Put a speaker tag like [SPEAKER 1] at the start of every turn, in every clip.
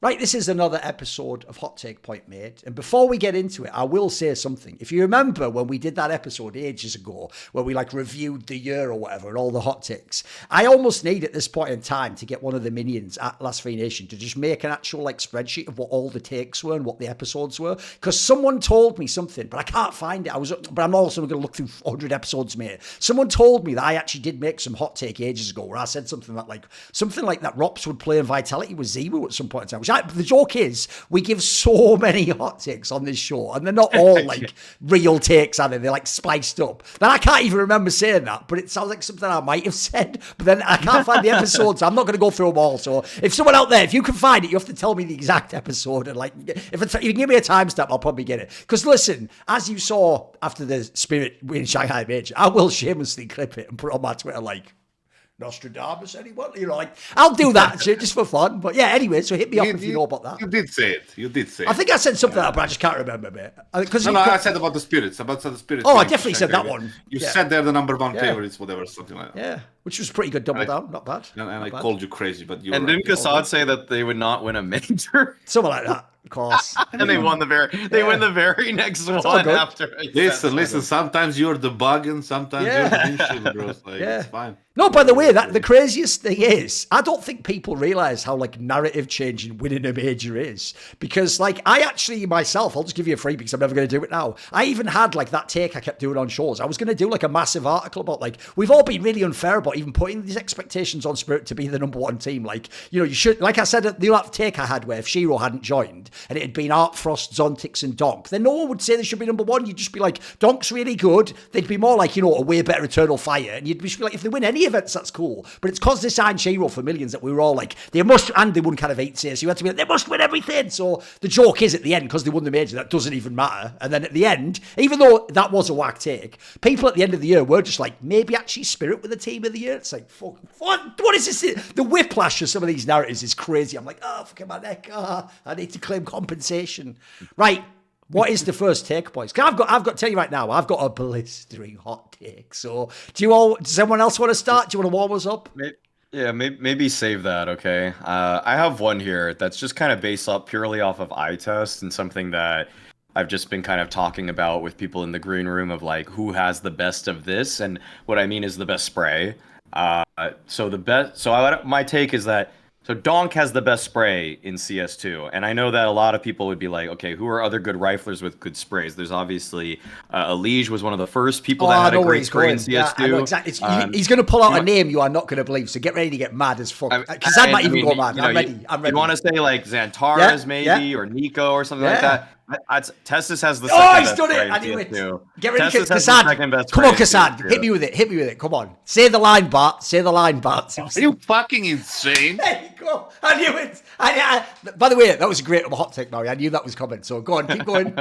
[SPEAKER 1] Right, this is another episode of Hot Take Point Made. And before we get into it, I will say something. If you remember when we did that episode ages ago, where we like reviewed the year or whatever and all the hot takes, I almost need at this point in time to get one of the minions at Last Free Nation to just make an actual like spreadsheet of what all the takes were and what the episodes were. Because someone told me something, but I can't find it. But I'm also going to look through 100 episodes, mate. Someone told me that I actually did make some hot take ages ago where I said something that Rops would play in Vitality with Zemu at some point in time, which the joke is, we give so many hot takes on this show, and they're not all like real takes, are they? They're like spiced up. Then I can't even remember saying that, but it sounds like something I might have said. But then I can't find the episodes. So I'm not going to go through them all. So if someone out there, if you can find it, you have to tell me the exact episode. And like, if you can give me a timestamp, I'll probably get it. Because listen, as you saw after the Spirit win Shanghai Major, I will shamelessly clip it and put it on my Twitter like, Nostradamus, anyone? You know, like, I'll do that just for fun. But yeah, anyway, so hit me up if you know about that.
[SPEAKER 2] You did say it.
[SPEAKER 1] I think I said something like that, but I just can't remember, mate.
[SPEAKER 2] I said about the spirits.
[SPEAKER 1] Oh, I definitely said that one.
[SPEAKER 2] You said they're the number one favorites, whatever, something like that.
[SPEAKER 1] Yeah, which was pretty good double down, not bad.
[SPEAKER 2] And I called you crazy, but you.
[SPEAKER 3] And didn't kassad say that they would not win a major?
[SPEAKER 1] Something like that. Of course.
[SPEAKER 3] And they won the very next one after.
[SPEAKER 2] Listen. Sometimes you're the bug, and sometimes you're the windshield, bro. Like, it's fine.
[SPEAKER 1] No, by the way, the craziest thing is, I don't think people realize how like narrative changing winning a major is. Because like I actually myself, I'll just give you a freebie because I'm never going to do it now. I even had like that take I kept doing on shows. I was going to do like a massive article about like, we've all been really unfair about even putting these expectations on Spirit to be the number one team. Like, you know, you should, like I said, the take I had where if Shiro hadn't joined and it had been Art Frost, Zontix and Donk, then no one would say they should be number one. You'd just be like, Donk's really good. They'd be more like, you know, a way better Eternal Fire. And you'd just be like, if they win any events, that's cool. But it's because they signed Shiro for millions that we were all like, they must, and they wouldn't kind of hate CS. You had to be like, they must win everything. So the joke is at the end, because they won the major, that doesn't even matter. And then at the end, even though that was a whack take, people at the end of the year were just like, maybe actually Spirit with the team of the year. It's like, fuck, what is this? The whiplash of some of these narratives is crazy. I'm like, oh, fucking my neck. Oh, I need to claim compensation. Right. What is the first take, boys? I've got to tell you right now, I've got a blistering hot take. So does someone else want to start? Do you want to warm us up?
[SPEAKER 3] Maybe save that, okay? I have one here that's just kind of based up purely off of eye test and something that I've just been kind of talking about with people in the green room of like who has the best of this, and what I mean is the best spray. My take is that Donk has the best spray in CS2, and I know that a lot of people would be like, okay, who are other good riflers with good sprays? There's obviously Elige was one of the first people that had a great spray in CS2. Yeah, I know exactly.
[SPEAKER 1] He's going to pull out a name you are not going to believe, so get ready to get mad as fuck. Because I might even go mad. I'm ready.
[SPEAKER 3] You want to say like Xantaras maybe, or Nico or something like that? TeSeS has the second
[SPEAKER 1] best done it! I knew it. Get ready, kassad. Come on, kassad. Hit me with it. Come on. Say the line, Bart.
[SPEAKER 2] Are you fucking insane?
[SPEAKER 1] There you go. I knew it. By the way, that was a great hot take, Maury. I knew that was coming. So go on, keep going.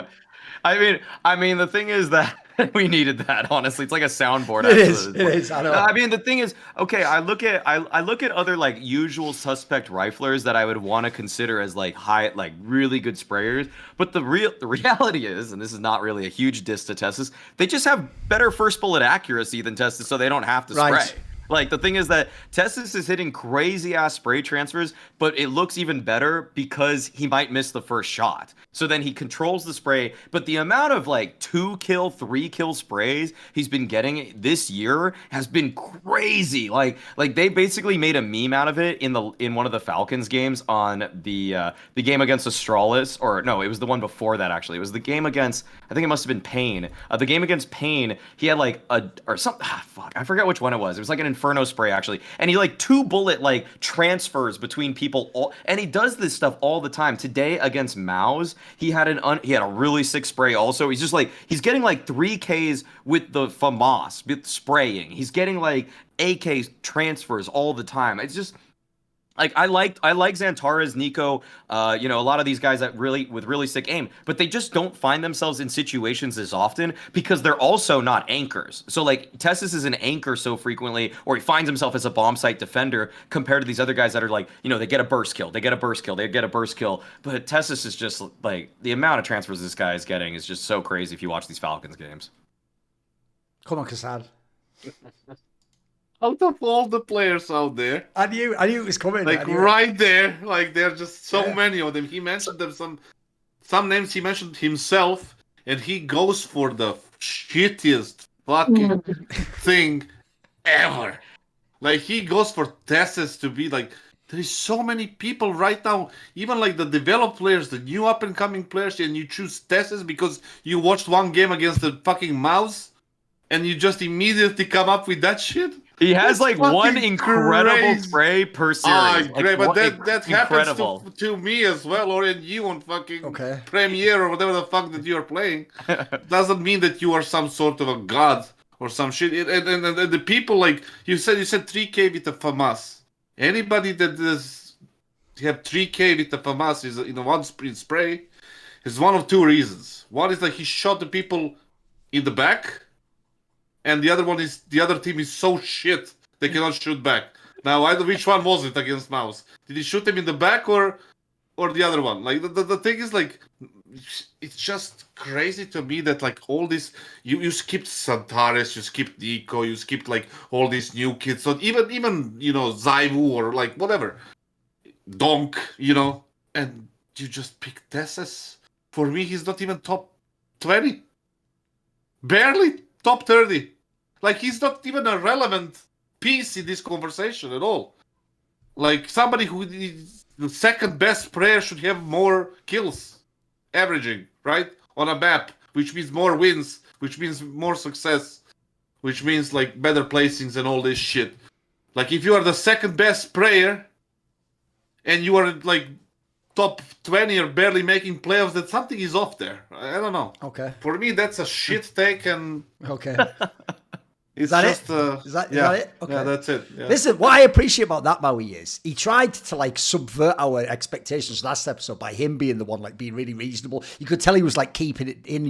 [SPEAKER 3] I mean, the thing is that we needed that. Honestly, it's like a soundboard.
[SPEAKER 1] It is. I know.
[SPEAKER 3] I mean, the thing is, okay. I look at other like usual suspect riflers that I would want to consider as like like really good sprayers. But the reality is, and this is not really a huge diss to TeSeS, they just have better first bullet accuracy than TeSeS, so they don't have to spray. Like, the thing is that TeSeS is hitting crazy-ass spray transfers, but it looks even better because he might miss the first shot. So then he controls the spray, but the amount of, like, 2-kill, 3-kill sprays he's been getting this year has been crazy. Like they basically made a meme out of it in one of the Falcons games on the game against Astralis, or no, it was the one before that, actually. It was the game against, I think it must have been Pain. The game against Pain, he had, like, I forget which one it was. It was, like, an Inferno spray, actually, and he like 2-bullet like transfers between people, and he does this stuff all the time. Today against MOUZ, he had a really sick spray. Also, he's getting like 3Ks with the FAMAS with spraying. He's getting like AK transfers all the time. It's just like I like Xantaras, Nico, a lot of these guys with really sick aim, but they just don't find themselves in situations as often because they're also not anchors. So like TeSeS is an anchor so frequently, or he finds himself as a bomb site defender compared to these other guys that are like, they get a burst kill, but TeSeS is just like, the amount of transfers this guy is getting is just so crazy if you watch these Falcons games.
[SPEAKER 1] Come on, kassad.
[SPEAKER 2] out of all the players out there.
[SPEAKER 1] I knew it was coming.
[SPEAKER 2] Like right there, like there are just so many of them. He mentioned them some names he mentioned himself, and he goes for the shittiest fucking thing ever. Like he goes for TeSeS to be like. There is so many people right now, even like the developed players, the new up and coming players, and you choose TeSeS because you watched one game against the fucking MOUZ, and you just immediately come up with that shit.
[SPEAKER 3] He has
[SPEAKER 2] That's
[SPEAKER 3] like one
[SPEAKER 2] fucking
[SPEAKER 3] incredible
[SPEAKER 2] crazy.
[SPEAKER 3] spray per series.
[SPEAKER 2] Great, but that happens
[SPEAKER 3] incredible.
[SPEAKER 2] to me as well, or in you on fucking
[SPEAKER 1] Okay.
[SPEAKER 2] Premiere or whatever the fuck that you are playing. Doesn't mean that you are some sort of a god or some shit. And the people like you said 3K with the FAMAS. Anybody that does have 3K with the FAMAS is in a one sprint spray is one of two reasons. One is that he shot the people in the back, and the other one is the other team is so shit they cannot shoot back. Now, I don't know which one was it against MOUZ. Did he shoot them in the back or the other one? Like the thing is like it's just crazy to me that like all this you skipped Santares, you skipped Nico, you skipped like all these new kids, so even Zaiwu or like whatever Donk, and you just pick TeSeS. For me, he's not even top 20, barely top 30. Like he's not even a relevant piece in this conversation at all. Like somebody who is the second best player should have more kills averaging, right? On a map, which means more wins, which means more success, which means like better placings and all this shit. Like if you are the second best player and you are like top 20 or barely making playoffs, that something is off there. I don't know.
[SPEAKER 1] Okay.
[SPEAKER 2] For me, that's a shit take, and
[SPEAKER 1] Okay.
[SPEAKER 2] it's
[SPEAKER 1] Is that
[SPEAKER 2] just
[SPEAKER 1] it? Is that it? Okay.
[SPEAKER 2] Yeah, that's it. Yeah.
[SPEAKER 1] Listen, what I appreciate about that Maui is he tried to like subvert our expectations last episode by him being the one like being really reasonable. You could tell he was like keeping it in,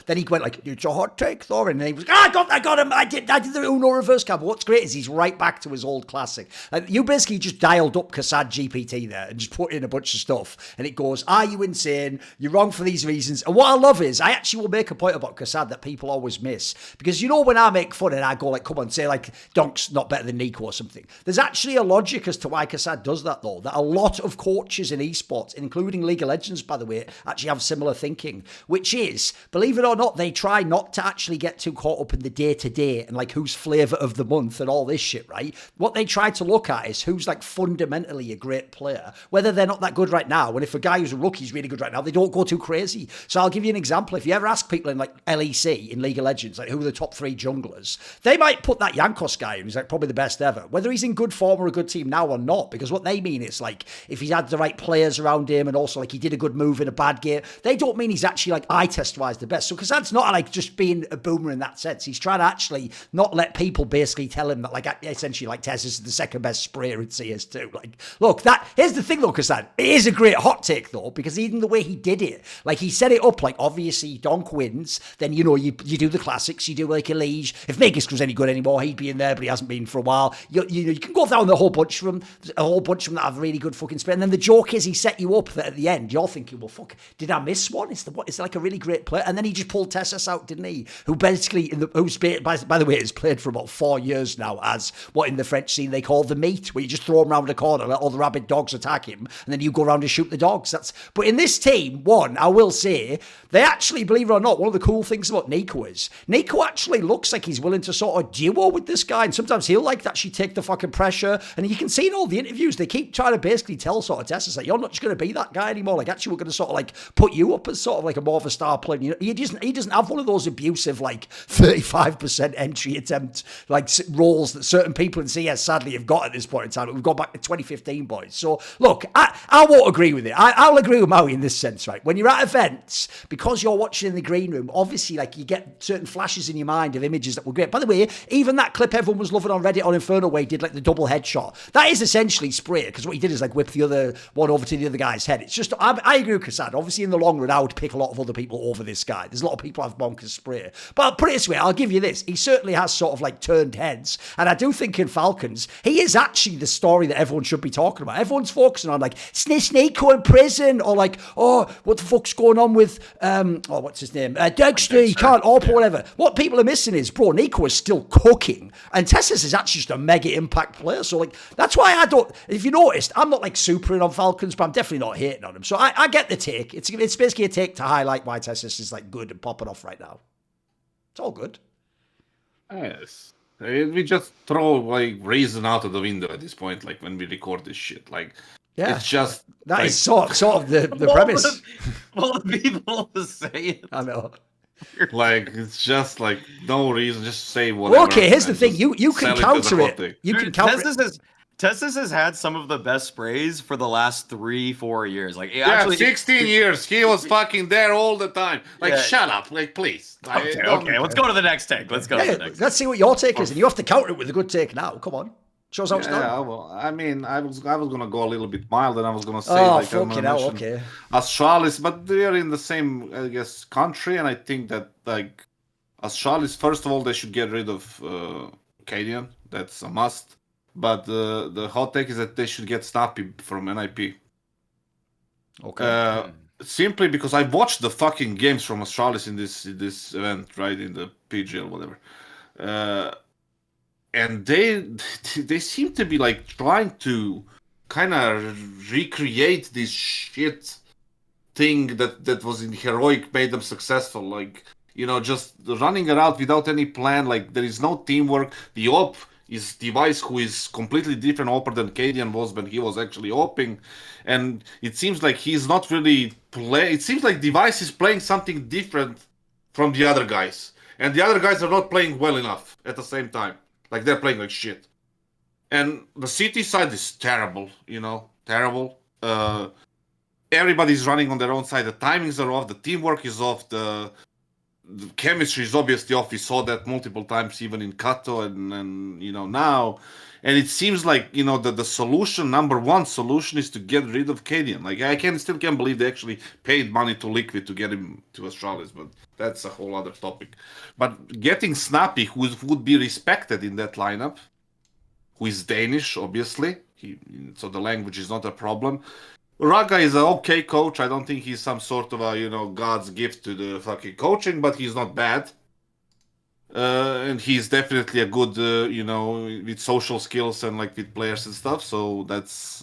[SPEAKER 1] Then he went like, "It's a hot take, Thorin," and he was, I got him. I did the Uno reverse card. But what's great is he's right back to his old classic. Like you basically just dialed up kassad GPT there and just put in a bunch of stuff, and it goes, "Are you insane? You're wrong for these reasons." And what I love is I actually will make a point about kassad that people always miss, because when I make fun and I go like, come on, say like Donk's not better than Nico or something. There's actually a logic as to why kassad does that though. That a lot of coaches in esports, including League of Legends, by the way, actually have similar thinking, which is, believe it or not, they try not to actually get too caught up in the day-to-day and like who's flavour of the month and all this shit, right? What they try to look at is who's like fundamentally a great player, whether they're not that good right now, and if a guy who's a rookie is really good right now, they don't go too crazy. So I'll give you an example. If you ever ask people in like LEC, in League of Legends, like who are the top 3 junglers, they might put that Jankos guy in, who's like probably the best ever, whether he's in good form or a good team now or not, because what they mean is like if he's had the right players around him and also like he did a good move in a bad game, they don't mean he's actually like eye test wise the best. So kassad's not like just being a boomer in that sense. He's trying to actually not let people basically tell him that like essentially like TeSeS is the second best sprayer in CS2. Like look, here's the thing though, kassad, it is a great hot take though, because even the way he did it, like he set it up like obviously Donk wins, then you do the classics, you do like a Liege. If Magus was any good anymore, he'd be in there, but he hasn't been for a while. You can go down the whole bunch of them. There's a whole bunch of them that have really good fucking spray. And then the joke is he set you up that at the end you're thinking, well, fuck, did I miss one? Is like a really great player? And then he just pulled TeSeS out, didn't he? Who basically, by the way, has played for about 4 years now as what in the French scene they call the meat, where you just throw him around the corner, let all the rabid dogs attack him, and then you go around and shoot the dogs. But in this team, I will say, they actually, believe it or not, one of the cool things about Nico is Nico actually looks like he's willing to sort of duo with this guy, and sometimes he'll like actually take the fucking pressure. And you can see in all the interviews, they keep trying to basically tell sort of TeSeS like, you're not just going to be that guy anymore. Like actually, we're going to sort of like put you up as sort of like a more of a star player. He doesn't have one of those abusive like 35% entry attempt like roles that certain people in CS sadly have got at this point in time. We've gone back to 2015, boys. So look, I won't agree with it. I'll agree with Maui in this sense, right? When you're at events, because you're watching in the green room, obviously like you get certain flashes in your mind of images that were great. By the way, even that clip everyone was loving on Reddit on Inferno where he did like the double headshot, that is essentially spray, because what he did is like whip the other one over to the other guy's head. It's just, I agree with kassad. Obviously in the long run, I would pick a lot of other people over this guy. There's a lot of people have bonkers spray. But I'll put it this way, I'll give you this. He certainly has sort of like turned heads. And I do think in Falcons, he is actually the story that everyone should be talking about. Everyone's focusing on like Nico in prison, or like, oh, what the fuck's going on with what's his name? Dexter, he can't op or whatever. What people are missing is, bro, Nico is is still cooking, and TeSeS is actually just a mega impact player. So like that's why I don't. If you noticed, I'm not like super in on Falcons, but I'm definitely not hating on him. So I get the take. It's basically a take to highlight why TeSeS is like good and popping off right now. It's all good.
[SPEAKER 2] Yes. We just throw like reason out of the window at this point, like when we record this shit. Like,
[SPEAKER 1] Yeah,
[SPEAKER 2] it's just
[SPEAKER 1] that
[SPEAKER 2] like,
[SPEAKER 1] is sort of the premise.
[SPEAKER 3] All the people to say it.
[SPEAKER 1] I know.
[SPEAKER 2] like it's just like no reason, just say whatever.
[SPEAKER 1] Okay, here's the
[SPEAKER 2] and
[SPEAKER 1] thing.
[SPEAKER 2] just
[SPEAKER 1] You can
[SPEAKER 2] sell as a
[SPEAKER 1] counter
[SPEAKER 2] hot
[SPEAKER 1] it.
[SPEAKER 2] take.
[SPEAKER 1] You can
[SPEAKER 3] Dude,
[SPEAKER 1] counter it.
[SPEAKER 3] TeSeS has had some of the best sprays for the last 3-4 years. Like,
[SPEAKER 2] Yeah,
[SPEAKER 3] actually,
[SPEAKER 2] 16 years. He was fucking there all the time. Like,
[SPEAKER 3] Yeah.
[SPEAKER 2] shut up. Like, please. Like,
[SPEAKER 3] Okay, let's go to the next take. Let's go to the next.
[SPEAKER 1] Let's see what your take is, and you have to counter it with a good take now. Come on, shows how it's done.
[SPEAKER 2] Yeah, well, I mean, I was gonna go a little bit mild, and I was gonna say
[SPEAKER 1] Oh,
[SPEAKER 2] like I'm
[SPEAKER 1] fucking
[SPEAKER 2] gonna
[SPEAKER 1] hell,
[SPEAKER 2] mention
[SPEAKER 1] okay.
[SPEAKER 2] Astralis, but they're in the same, I guess, country, and I think that like Astralis, first of all, they should get rid of Cadian. That's a must. But the hot take is that they should get Snappi from NIP.
[SPEAKER 1] Okay.
[SPEAKER 2] Simply because I watched the fucking games from Astralis in this event, right, in the PGL, whatever. And they seem to be like trying to kind of recreate this shit thing that was in Heroic made them successful. Like, you know, just running around without any plan. Like, there is no teamwork. The op is Device, who is completely different opper than Cadian was when he was actually opping. And it seems like he's not really It seems like Device is playing something different from the other guys. And the other guys are not playing well enough at the same time. Like, they're playing like shit. And the city side is terrible, you know, terrible. Everybody's running on their own side. The timings are off. The teamwork is off. The chemistry is obviously off. We saw that multiple times, even in Kato and you know, now. And it seems like, you know, the solution, number one solution, is to get rid of Cadian. Like, I still can't believe they actually paid money to Liquid to get him to Astralis, but that's a whole other topic. But getting Snappi, who would be respected in that lineup, who is Danish, obviously, so the language is not a problem. Raga is an okay coach. I don't think he's some sort of a, you know, God's gift to the fucking coaching, but he's not bad. And he's definitely a good, you know, with social skills and like with players and stuff. So that's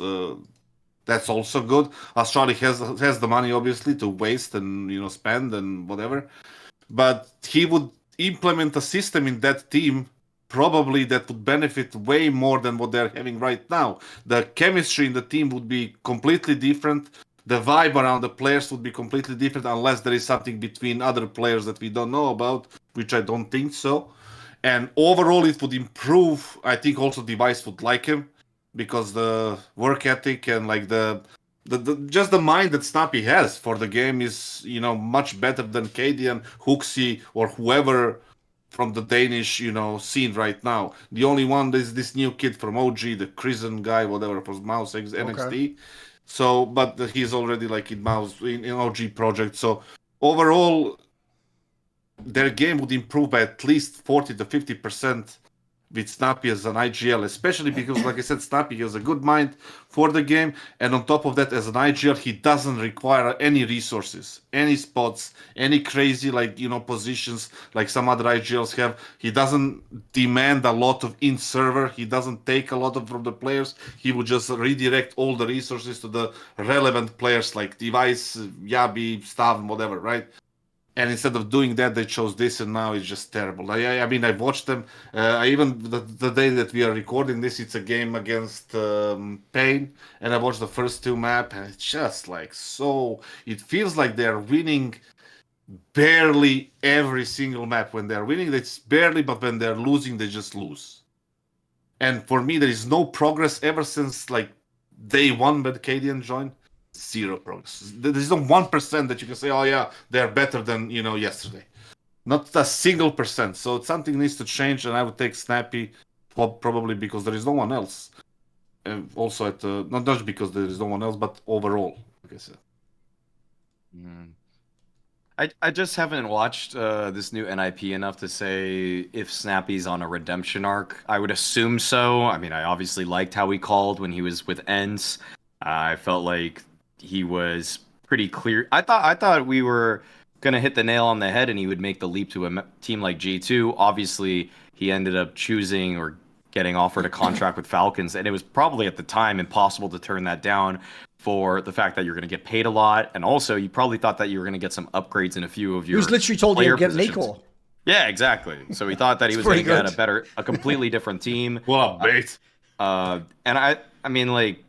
[SPEAKER 2] also good. Astralis has the money obviously to waste and, you know, spend and whatever, but he would implement a system in that team probably that would benefit way more than what they're having right now. The chemistry in the team would be completely different. The vibe around the players would be completely different unless there is something between other players that we don't know about, which I don't think so. And overall, it would improve. I think also Device would like him because the work ethic and like the just the mind that Snappi has for the game is, you know, much better than Cadian, Hooksy, or whoever from the Danish, you know, scene right now. The only one is this new kid from OG, the Krisen guy, whatever, from MOUZ NXT.
[SPEAKER 1] Okay.
[SPEAKER 2] So, but he's already like in MOUZ, in OG project. So overall, their game would improve by at least 40 to 50% with Snappi as an IGL, especially because, like I said, Snappi has a good mind for the game, and on top of that, as an IGL, he doesn't require any resources, any spots, any crazy, like, you know, positions like some other IGLs have. He doesn't demand a lot of in-server. He doesn't take a lot from the players. He would just redirect all the resources to the relevant players like Device, Yabi, Stav, whatever, right? And instead of doing that, they chose this, and now it's just terrible. I mean, I've watched them. I even the day that we are recording this, it's a game against Pain, and I watched the first two map, and it's just like so. It feels like they're winning barely every single map. When they're winning, it's barely, but when they're losing, they just lose. And for me, there is no progress ever since like day one when Cadian joined. Zero progress. There's no 1% that you can say, oh yeah, they're better than, you know, yesterday. Not a single percent. So something needs to change, and I would take Snappi probably because there is no one else. And also not just because there is no one else, but overall, like I said.
[SPEAKER 3] I just haven't watched this new NIP enough to say if Snappy's on a redemption arc. I would assume so. I mean, I obviously liked how he called when he was with Ents. I felt like he was pretty clear. I thought we were going to hit the nail on the head and he would make the leap to a team like G2. Obviously, he ended up choosing or getting offered a contract with Falcons, and it was probably at the time impossible to turn that down for the fact that you're going to get paid a lot, and also you probably thought that you were going to get some upgrades in a few of your.
[SPEAKER 1] He was literally told he would get Nico.
[SPEAKER 3] Yeah, exactly. So he thought that he was going to get a completely different team.
[SPEAKER 2] Well, bait.
[SPEAKER 3] And I mean, like,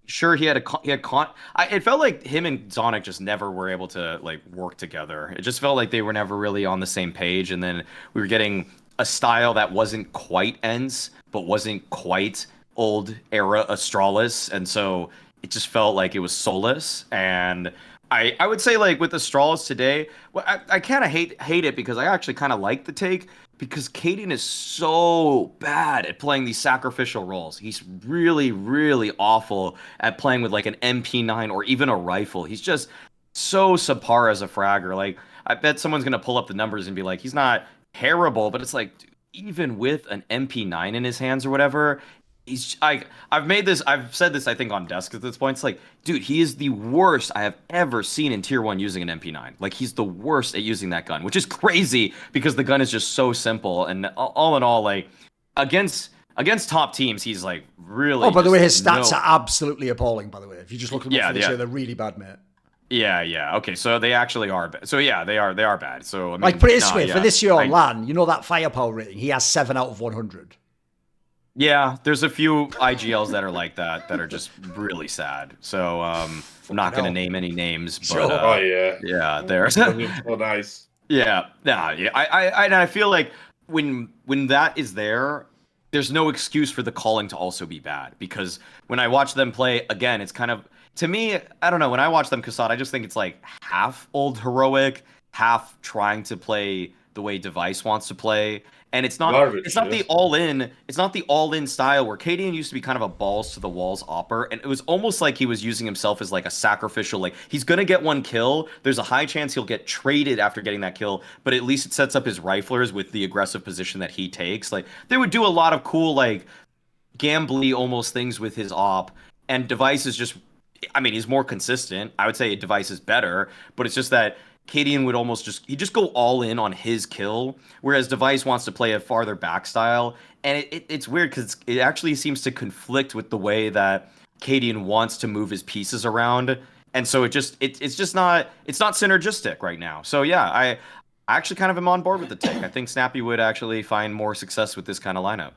[SPEAKER 3] sure, it felt like him and Zonic just never were able to like work together. It just felt like they were never really on the same page, and then we were getting a style that wasn't quite ENCE, but wasn't quite old era Astralis, and so it just felt like it was soulless. And I would say, like, with Astralis today, well, I kind of hate it because I actually kind of like the take, because Cadian is so bad at playing these sacrificial roles. He's really, really awful at playing with like an MP9 or even a rifle. He's just so subpar as a fragger. Like, I bet someone's gonna pull up the numbers and be like, he's not terrible, but it's like, dude, even with an MP9 in his hands or whatever, I've said this, I think, on desk at this point. It's like, dude, he is the worst I have ever seen in tier 1 using an MP9. Like, he's the worst at using that gun, which is crazy because the gun is just so simple. And all in all, like, against top teams, he's like really.
[SPEAKER 1] Oh, by the way, his stats are absolutely appalling. By the way, if you just look at them, they're really bad, mate.
[SPEAKER 3] Yeah. Okay, so they actually are bad. So yeah, they are bad. So I mean,
[SPEAKER 1] like, put it this way, for this year on LAN, you know that firepower rating, he has 7 out of 100.
[SPEAKER 3] Yeah, there's a few IGLs that are like that are just really sad. So I'm not going to name any names, but
[SPEAKER 2] sure.
[SPEAKER 3] Yeah, there's
[SPEAKER 2] so nice.
[SPEAKER 3] Yeah. I feel like when that is there, there's no excuse for the calling to also be bad, because when I watch them play again, it's kind of, to me, I don't know, when I watch them kassad, I just think it's like half old heroic, half trying to play the way Device wants to play. And it's not the all-in style where Cadian used to be kind of a balls to the walls opper, and it was almost like he was using himself as like a sacrificial, like, he's gonna get one kill, there's a high chance he'll get traded after getting that kill, but at least it sets up his riflers with the aggressive position that he takes. Like, they would do a lot of cool, like, gambly almost things with his op, and Device is just, I mean, he's more consistent. I would say Device is better, but it's just that Cadian would almost just go all in on his kill, whereas Device wants to play a farther back style. And it's weird because it actually seems to conflict with the way that Cadian wants to move his pieces around. And so it's not synergistic right now. So yeah, I actually kind of am on board with the take. I think Snappi would actually find more success with this kind of lineup.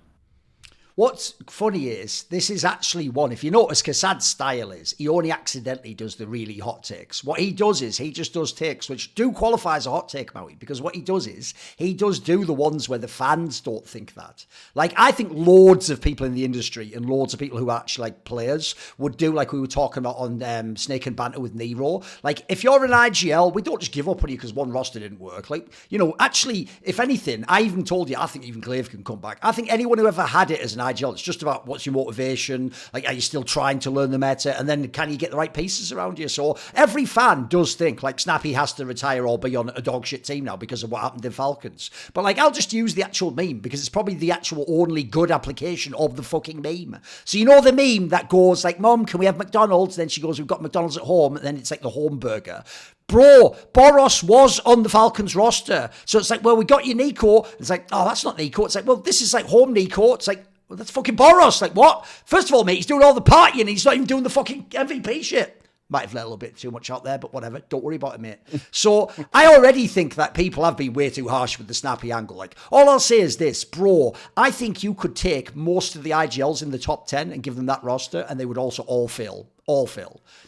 [SPEAKER 1] What's funny is, this is actually one, if you notice, kassad's style is, he only accidentally does the really hot takes. What he does is, he just does takes which do qualify as a hot take, Maui, because what he does is, he does do the ones where the fans don't think that. Like, I think loads of people in the industry, and loads of people who are actually, like, players, would do, like we were talking about on Snake and Banter with Nero. Like, if you're an IGL, we don't just give up on you because one roster didn't work. Like, you know, actually, if anything, I even told you, I think even Glaive can come back. I think anyone who ever had it as an IGL, it's just about what's your motivation, like, are you still trying to learn the meta, and then can you get the right pieces around you? So every fan does think like Snappi has to retire or be on a dog shit team now because of what happened in Falcons. But like, I'll just use the actual meme because it's probably the actual only good application of the fucking meme. So you know the meme that goes like, Mom, can we have McDonald's? Then she goes, we've got McDonald's at home, and then it's like the home burger. Bro, Boros was on the Falcons roster. So it's like, well, we got you Nico. It's like, oh, that's not Nico. It's like, well, this is like home Nico. It's like, well, that's fucking Boros. Like, what? First of all, mate, he's doing all the partying and he's not even doing the fucking MVP shit. Might have let a little bit too much out there, but whatever. Don't worry about it, mate. So I already think that people have been way too harsh with the Snappi angle. Like, all I'll say is this, bro, I think you could take most of the IGLs in the top 10 and give them that roster, and they would also all fail.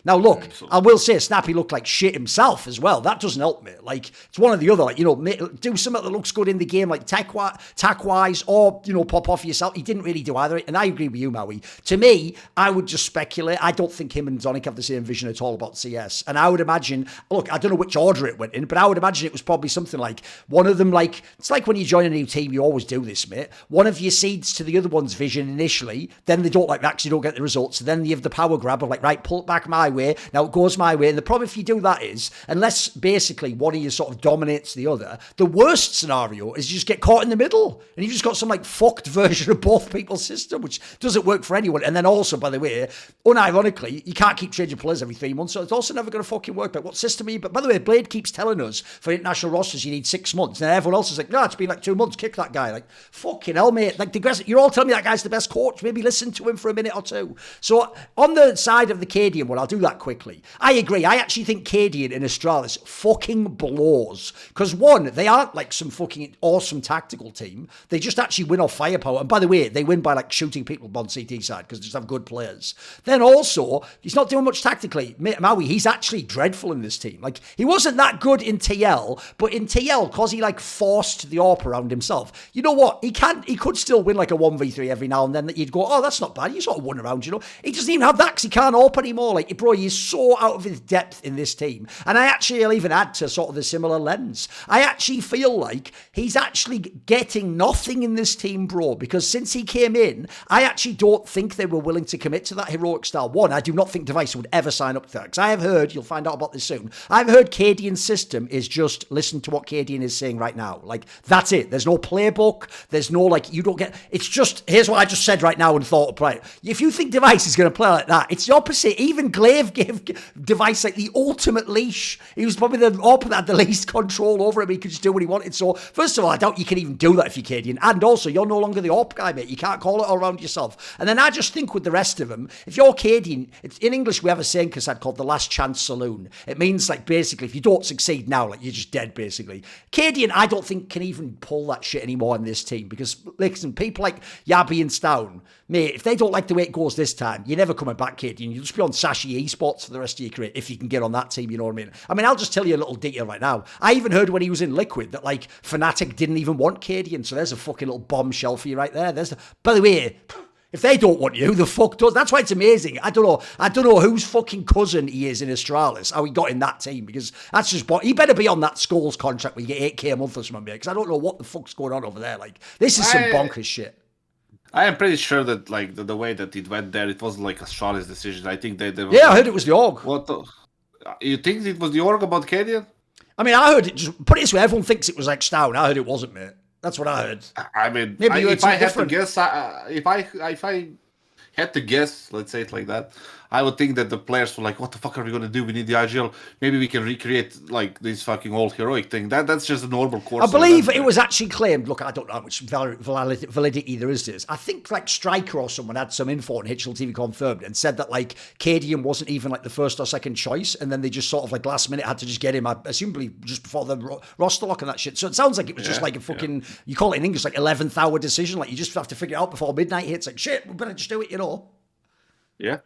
[SPEAKER 1] Now, look, I will say Snappi looked like shit himself as well. That doesn't help me. Like, it's one or the other. Like, you know, do something that looks good in the game, like tack-wise, or, you know, pop off yourself. He didn't really do either. And I agree with you, Maui. To me, I would just speculate. I don't think him and Zonic have the same vision at all about CS. And I would imagine, look, I don't know which order it went in, but I would imagine it was probably something like one of them, like, it's like when you join a new team, you always do this, mate. One of you cedes to the other one's vision initially, then they don't like that because you don't get the results. So then you have the power grab of like, right, pull it back my way. Now it goes my way. And the problem if you do that is, unless basically one of you sort of dominates the other, the worst scenario is you just get caught in the middle and you've just got some like fucked version of both people's system, which doesn't work for anyone. And then also, by the way, unironically, you can't keep changing players every 3 months, so it's also never going to fucking work. But what system are you? But by the way, Blade keeps telling us for international rosters you need 6 months. And everyone else is like, no, it's been like 2 months, kick that guy. Like, fucking hell, mate. Like, you're all telling me that guy's the best coach. Maybe listen to him for a minute or two. So, on the side of the Cadian one, I'll do that quickly. I agree. I actually think Cadian and Astralis fucking blows. Because one, they aren't like some fucking awesome tactical team. They just actually win off firepower. And by the way, they win by like shooting people on CT side because they just have good players. Then also, he's not doing much tactically. Maui, he's actually dreadful in this team. Like, he wasn't that good in TL, but in TL, because he like forced the AWP around himself, you know what? He could still win like a 1v3 every now and then that you'd go, oh, that's not bad. You sort of won around, you know. He doesn't even have that because he can't AWP anymore. Like, bro, he's so out of his depth in this team. And I actually will even add to sort of the similar lens. I actually feel like he's actually getting nothing in this team, bro, because since he came in, I actually don't think they were willing to commit to that heroic style. One, I do not think TeSeS would ever sign up to that, because I have heard, you'll find out about this soon, I've heard Cadian's system is just listen to what Cadian is saying right now. Like, that's it. There's no playbook. There's no, like, you don't get, it's just, here's what I just said right now and thought of play. If you think TeSeS is going to play like that, it's the opposite. Even Glaive gave TeSeS like the ultimate leash. He was probably the AWP that had the least control over him. He could just do what he wanted. So, first of all, I doubt you can even do that if you're Cadian. And also, you're no longer the AWP guy, mate. You can't call it all around yourself. And then I just think with the rest of them, if you're Cadian, in English we have a saying, kassad, called the last chance saloon. It means like basically if you don't succeed now, like you're just dead basically. Cadian, I don't think can even pull that shit anymore in this team because listen, people like Yabby and Stown, mate, if they don't like the way it goes this time, you're never coming back, Cadian. You'll just be on Sashi Esports for the rest of your career if you can get on that team, you know what I mean? I mean, I'll just tell you a little detail right now. I even heard when he was in Liquid that like Fnatic didn't even want Cadian, so there's a fucking little bombshell for you right there. By the way, if they don't want you, who the fuck does? That's why it's amazing. I don't know whose fucking cousin he is in Astralis, how he got in that team, because that's just what, he better be on that Scholes contract where you get 8k a month or something, because I don't know what the fuck's going on over there. Like, this is some bonkers shit.
[SPEAKER 2] I am pretty sure that like the way that it went there, it wasn't like Astralis' decision. I think they
[SPEAKER 1] yeah, I heard it was the org.
[SPEAKER 2] What the, you think it was the org about Cadian?
[SPEAKER 1] I mean, I heard it, just put it this way, everyone thinks it was like Stown. I heard it wasn't, mate. That's what I heard.
[SPEAKER 2] I mean,
[SPEAKER 1] maybe
[SPEAKER 2] if I had to guess, if I had to guess, let's say it like that, I would think that the players were like, what the fuck are we going to do? We need the IGL. Maybe we can recreate like this fucking old heroic thing. That's just a normal course.
[SPEAKER 1] I believe it was actually claimed. Look, I don't know how much validity there is to this. I think like Striker or someone had some info and HLTV confirmed and said that like Cadian wasn't even like the first or second choice. And then they just sort of like last minute had to just get him, assumably just before the roster lock and that shit. So it sounds like it was just like a fucking, you call it in English, like 11th hour decision. Like you just have to figure it out before midnight hits. Like shit, we better just do it, you know.
[SPEAKER 2] Yeah,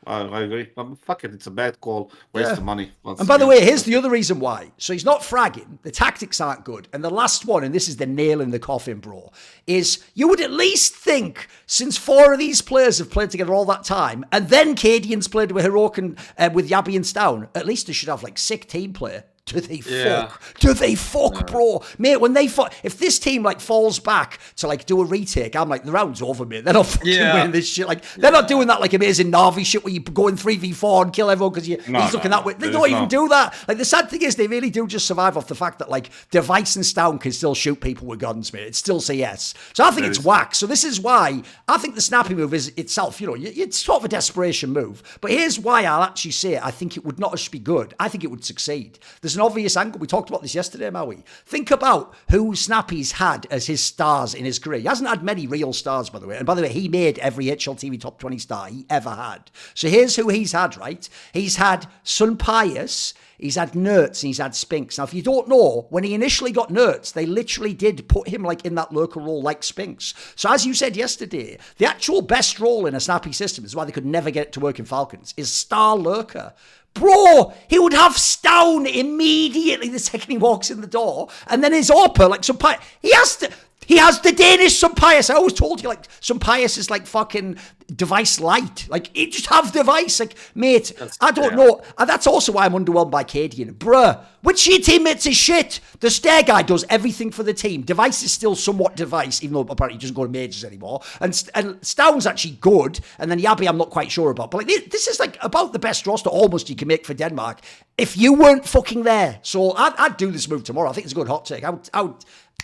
[SPEAKER 2] I agree. Fuck it, it's a bad call. Waste of money.
[SPEAKER 1] And by the way, here's the other reason why. So he's not fragging. The tactics aren't good. And the last one, and this is the nail in the coffin, bro, is you would at least think, since 4 of these players have played together all that time, and then Cadian's played with Heroic and with Yabby and Stown, at least they should have like sick team play. Do they fuck? Do they fuck, bro? Mate, when they fuck, if this team like falls back to like do a retake, I'm like, the round's over, mate. They're not fucking winning this shit. Like, they're not doing that like amazing Navi shit where you go in 3v4 and kill everyone because he's looking that way. They don't even do that. Like, the sad thing is, they really do just survive off the fact that like TeSeS and Stown can still shoot people with guns, mate. It's still CS. So I think it's whack. So this is why I think the Snappi move is itself, you know, it's sort of a desperation move. But here's why I'll actually say I think it would not just be good. I think it would succeed. There's an obvious angle. We talked about this yesterday, Maui. Think about who Snappi's had as his stars in his career. He hasn't had many real stars, by the way. And by the way, he made every HLTV top 20 star he ever had. So here's who he's had, right? He's had Sun Pius, he's had Nerds, and he's had Spinks. Now, if you don't know, when he initially got Nerds, they literally did put him like in that lurker role like Spinks. So as you said yesterday, the actual best role in a Snappi system, is why they could never get it to work in Falcons, is star lurker. Bro, he would have Stown immediately the second he walks in the door, and then his AWPer, like some he has to. He has the Danish Sunpius. I always told you, like, Sunpius is like fucking device light. Like, he just have device. Like, mate, I don't know. And that's also why I'm underwhelmed by Cadian. Bruh, which of your teammates is shit? The stair guy does everything for the team. Device is still somewhat device, even though apparently he doesn't go to majors anymore. And Stound's actually good. And then Yabi, I'm not quite sure about. But like, this is like about the best roster almost you can make for Denmark if you weren't fucking there. So I'd do this move tomorrow. I think it's a good hot take.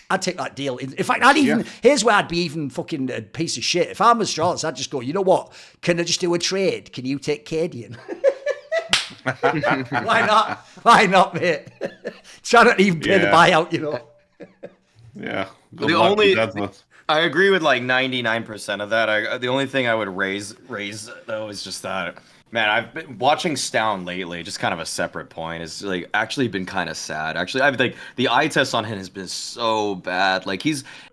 [SPEAKER 1] I'd take that deal. In fact, here's where I'd be even fucking a piece of shit. If I'm Astralis, I'd just go, you know what? Can I just do a trade? Can you take Cadian? Why not? Why not, mate? Try not to even pay the buyout, you know?
[SPEAKER 2] Yeah.
[SPEAKER 3] I agree with like 99% of that. The only thing I would raise though is just that, man, I've been watching Stound lately, just kind of a separate point. It's like actually been kind of sad. Actually, I've like the eye test on him has been so bad. Like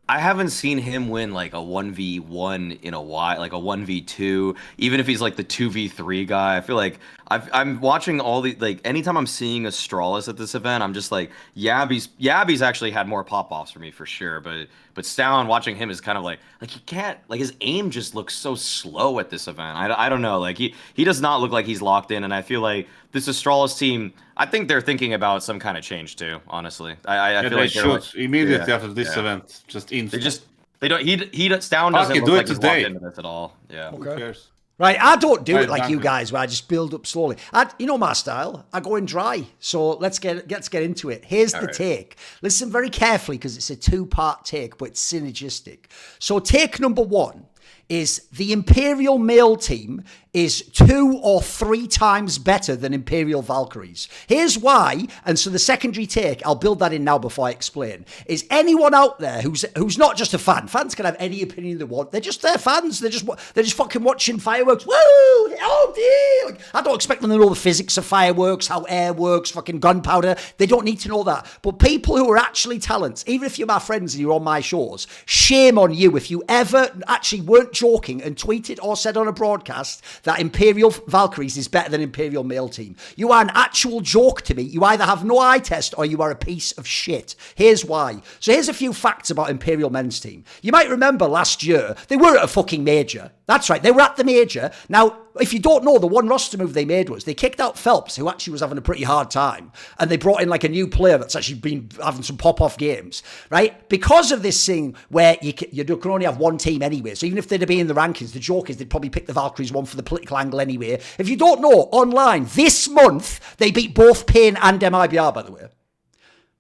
[SPEAKER 3] I haven't seen him win like a 1v1 in a while, like a 1v2, even if he's like the 2v3 guy. I feel like I'm watching all the, like, anytime I'm seeing Astralis at this event, I'm just like, Yabi's actually had more pop-offs for me for sure, but Stound, watching him is kind of like he can't, like, his aim just looks so slow at this event. I don't know, like he does not look like he's locked in, and I feel like this Astralis team, I think they're thinking about some kind of change too, honestly. I feel like
[SPEAKER 2] should like, immediately after this event, just instant.
[SPEAKER 3] They don't. Stound doesn't look like he's locked into this at all. Yeah.
[SPEAKER 2] Okay. Who cares?
[SPEAKER 1] Right, I don't do it like Duncan. You guys, where I just build up slowly. You know my style. I go in dry. So let's get into it. Here's the take. Listen very carefully because it's a two-part take, but it's synergistic. So take number one is the Imperial male team is 2 or 3 times better than Imperial Valkyries. Here's why, and so the secondary take, I'll build that in now before I explain, is anyone out there who's not just a fan. Fans can have any opinion they want. They're just their fans. They're just fucking watching fireworks. Woo! Oh dear! Like, I don't expect them to know the physics of fireworks, how air works, fucking gunpowder. They don't need to know that. But people who are actually talents, even if you're my friends and you're on my shows, shame on you if you ever actually weren't joking and tweeted or said on a broadcast that Imperial Valkyries is better than Imperial male team. You are an actual joke to me. You either have no eye test or you are a piece of shit. Here's why. So here's a few facts about Imperial men's team. You might remember last year, they were at a fucking major. That's right, they were at the major. Now, if you don't know, the one roster move they made was they kicked out Phelps, who actually was having a pretty hard time, and they brought in like a new player that's actually been having some pop-off games, right? Because of this thing where you can only have one team anyway, so even if they'd be in the rankings, the joke is they'd probably pick the Valkyries one for the political angle anyway. If you don't know, online, this month, they beat both Pain and MIBR, by the way,